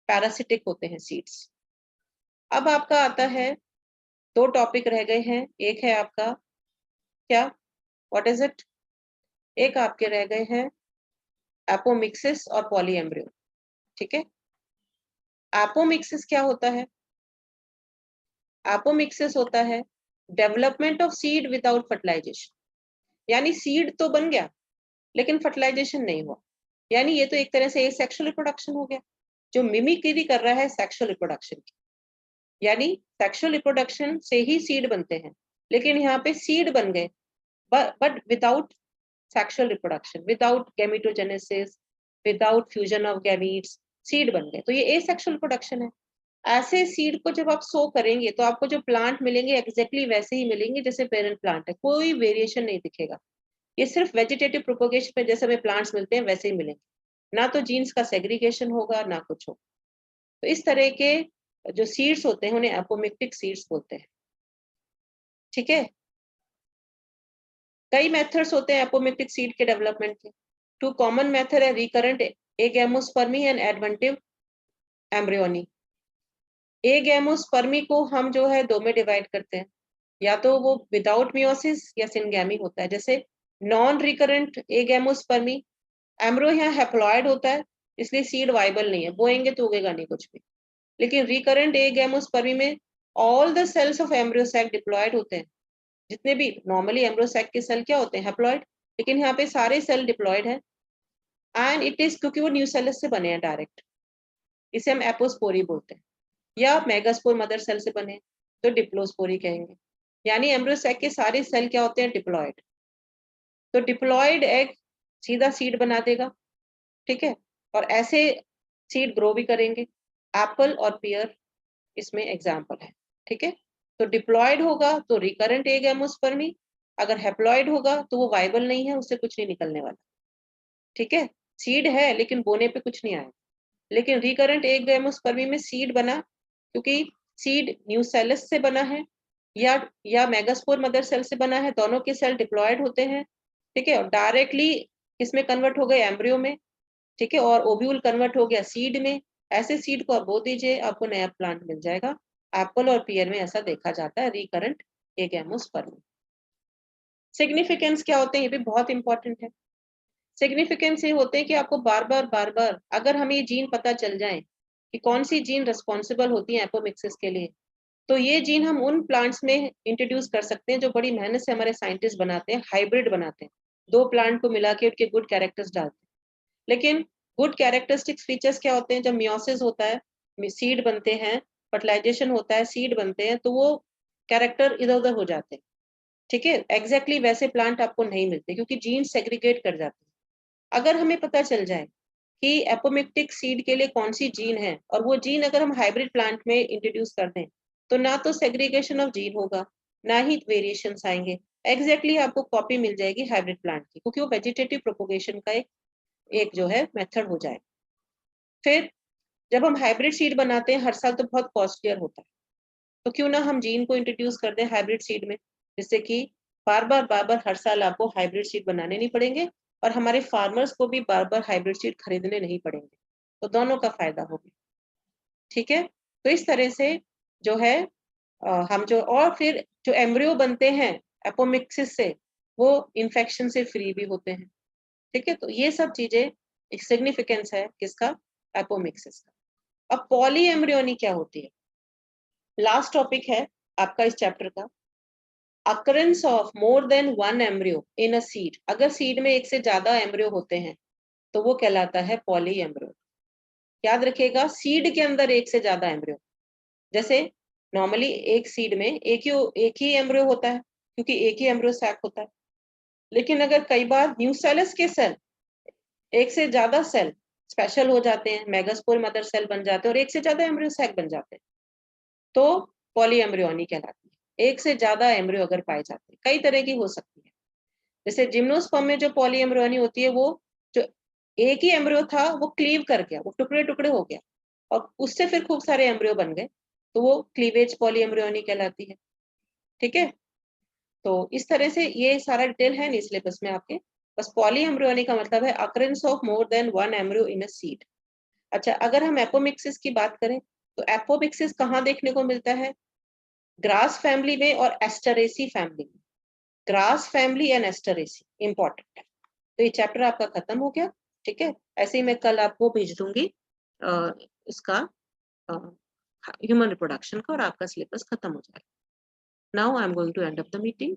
पैरासिटिक होते हैं सीड्स। अब आपका आता है, 2 टॉपिक रह गए हैं। एक है आपका क्या, व्हाट इज इट? एक आपके रह गए हैं एपोमिक्सिस और पॉलीएम्ब्रियो, ठीक है। एपोमिक्सिस क्या होता है? एपोमिक्सिस होता है development of seed without fertilization, यानी सीड तो बन गया लेकिन फर्टिलाइजेशन नहीं हुआ, यानी ये तो एक तरह से सेक्सुअल रिप्रोडक्शन हो गया, जो मिमिक्री कर रहा है सेक्सुअल रिप्रोडक्शन की। यानी सेक्सुअल रिप्रोडक्शन से ही सीड बनते हैं, लेकिन यहाँ पे सीड बन गए but without sexual reproduction, without gametogenesis, without fusion of gametes, seed बन गए, तो ये एसेक्सुअल रिप्रोडक्शन है। ऐसे सीड को जब आप सो करेंगे तो आपको जो प्लांट मिलेंगे एग्जैक्टली वैसे ही मिलेंगे जैसे पेरेंट प्लांट है, कोई वेरिएशन नहीं दिखेगा। ये सिर्फ वेजिटेटिव प्रोपोगेशन में जैसे हमें प्लांट्स मिलते हैं वैसे ही मिलेंगे, ना तो जीन्स का सेग्रीगेशन होगा ना कुछ हो। तो इस तरह के जो सीड्स होते हैं उन्हें एपोमिक्टिक सीड्स बोलते हैं, ठीक है। कई मेथड्स होते हैं एपोमिक्टिक सीड के डेवलपमेंट के। 2 कॉमन मेथड है, recurrent agamospermy and adventive embryony. Agamospermy को हम जो है 2 में डिवाइड करते हैं, या तो वो विदाउट मियोसिस या सिनगैमी होता है। जैसे नॉन रिकरेंट एगैमोस्पर्मी, एम्ब्रियो यहाँ हैप्लॉइड होता है इसलिए सीड वाइबल नहीं है, बोएंगे तो उगेगा नहीं कुछ भी। लेकिन रिकरेंट एगैमोस्पर्मी में all the cells of embryo sac diploid होते हैं, जितने भी नॉर्मली एम्ब्रियो सैक के सेल क्या होते हैं, हैप्लॉइड, लेकिन यहाँ पे सारे सेल डिप्लॉयड है। एंड इट इज क्योंकि वो न्यूसेलस से बने हैं डायरेक्ट, इसे हम एपोस्पोरी बोलते हैं, या मेगास्पोर मदर सेल से बने तो डिप्लोस्पोरी कहेंगे। यानी एम्ब्रियो सैक के सारे सेल क्या होते हैं, डिप्लॉयड। तो डिप्लॉयड एग सीधा सीड बना देगा, ठीक है, और ऐसे सीड ग्रो भी करेंगे। एप्पल और पियर इसमें एग्जाम्पल है, ठीक है। तो डिप्लॉयड होगा तो रिकरेंट एगैमोस्पर्मी, अगर हैप्लॉइड होगा तो वो वाइबल नहीं है, उससे कुछ नहीं निकलने वाला, ठीक है। सीड है लेकिन बोने पे कुछ नहीं आएगा, लेकिन रिकरेंट एक गैमोस्पर्मी में सीड बना क्योंकि सीड न्यूसेलस से बना है या मेगास्पोर मदर सेल से बना है, दोनों के सेल डिप्लॉयड होते हैं, ठीक है, और डायरेक्टली इसमें कन्वर्ट हो गए एम्ब्रियो में, ठीक है, और ओव्यूल कन्वर्ट हो गया सीड में। ऐसे सीड को आप बो दीजिए, आपको नया प्लांट मिल जाएगा। एप्पल और पियर में ऐसा देखा जाता है रिकरेंट एगैमोस्पर्मी। सिग्निफिकेंस क्या होते हैं, ये भी बहुत इंपॉर्टेंट है। सिग्निफिकेंस ये होते हैं कि आपको बार बार अगर हमें ये जीन पता चल जाए कि कौन सी जीन रिस्पॉन्सिबल होती है एपोमिक्सिस के लिए, तो ये जीन हम उन प्लांट्स में इंट्रोड्यूस कर सकते हैं जो बड़ी मेहनत से हमारे साइंटिस्ट बनाते हैं, हाइब्रिड बनाते हैं, दो प्लांट को मिला के उनके गुड कैरेक्टर्स डालते हैं। लेकिन गुड कैरेक्टरिस्टिक्स फीचर्स क्या होते हैं, जब मियोसिस होता है, सीड बनते हैं, फर्टिलाइजेशन होता है, सीड बनते हैं, तो वो कैरेक्टर इधर उधर हो जाते हैं, ठीक है, एग्जैक्टली वैसे प्लांट आपको नहीं मिलते क्योंकि जीन सेग्रीगेट कर जाते हैं। अगर हमें पता चल जाए कि एपोमिक्टिक सीड के लिए कौन सी जीन है और वो जीन अगर हम हाइब्रिड प्लांट में इंट्रोड्यूस कर दें, तो ना तो सेग्रीगेशन ऑफ जीन होगा, ना ही वेरिएशंस आएंगे, एग्जैक्टली आपको कॉपी मिल जाएगी हाइब्रिड प्लांट की, क्योंकि वो वेजिटेटिव प्रोपोगेशन का एक जो है मेथड हो जाए। फिर जब हम हाइब्रिड सीड बनाते हैं हर साल, तो बहुत कॉस्टलियर होता है, तो क्यों ना हम जीन को इंट्रोड्यूस कर दें हाइब्रिड सीड में, जिससे कि बार बार हर साल आपको हाइब्रिड सीड बनाने नहीं पड़ेंगे और हमारे फार्मर्स को भी बार हाइब्रिड सीड खरीदने नहीं पड़ेंगे, तो दोनों का फायदा होगा, ठीक है। तो इस तरह से जो है हम जो, और फिर जो एम्ब्रियो बनते हैं एपोमिक्सिस से, वो इन्फेक्शन से फ्री भी होते हैं, ठीक है। तो ये सब चीजें एक सिग्निफिकेंस है किसका, एपोमिक्सिस का। अब पॉली एम्ब्रियोनी क्या होती है, लास्ट टॉपिक है आपका इस चैप्टर का। Occurrence of more than one embryo in a seed, अगर सीड में एक से ज्यादा एम्ब्रियो होते हैं तो वो कहलाता है पॉली एम्ब्रियो। याद रखिएगा, सीड के अंदर एक से ज्यादा एम्ब्रियो, जैसे नॉर्मली एक सीड में एक ही एम्ब्रियो होता है क्योंकि एक ही एम्ब्रियो सैक होता है, लेकिन अगर कई बार न्यूसेलस के सेल एक से ज्यादा सेल स्पेशल हो जाते हैं, मेगास्पोर मदर सेल बन जाते हैं और एक से ज्यादा एम्ब्रियो सैक बन जाते हैं, तो पॉली एम्ब्रियोनी कहलाती है। एक से ज्यादा एम्ब्रियो अगर पाए जाते हैं, कई तरह की हो सकती है, जैसे जिम्नोस्पर्म में जो पॉली एम्ब्रियोनी होती है, वो जो एक ही एम्ब्रियो था वो क्लीव कर गया, वो टुकड़े टुकड़े हो गया और उससे फिर खूब सारे एम्ब्रियो बन गए, तो वो क्लीवेज पॉली एम्ब्रियोनी कहलाती है, ठीक है। तो इस तरह से ये सारा डिटेल है नहीं सिलेबस में आपके, बस पॉली एम्ब्रियोनी का मतलब है occurrence of more than one embryo in a seed. अच्छा, अगर हम एपोमिक्सिस की बात करें, तो एपोमिक्सिस कहाँ देखने को मिलता है, ग्रास फैमिली में और एस्टरेसी फैमिली में। Grass family and Asteraceae important है। तो ये चैप्टर आपका खत्म हो गया, ठीक है। ऐसे ही मैं कल आपको भेज दूंगी इसका ह्यूमन रिप्रोडक्शन का, और आपका सिलेबस खत्म हो जाएगा। Now I am going to end of the meeting.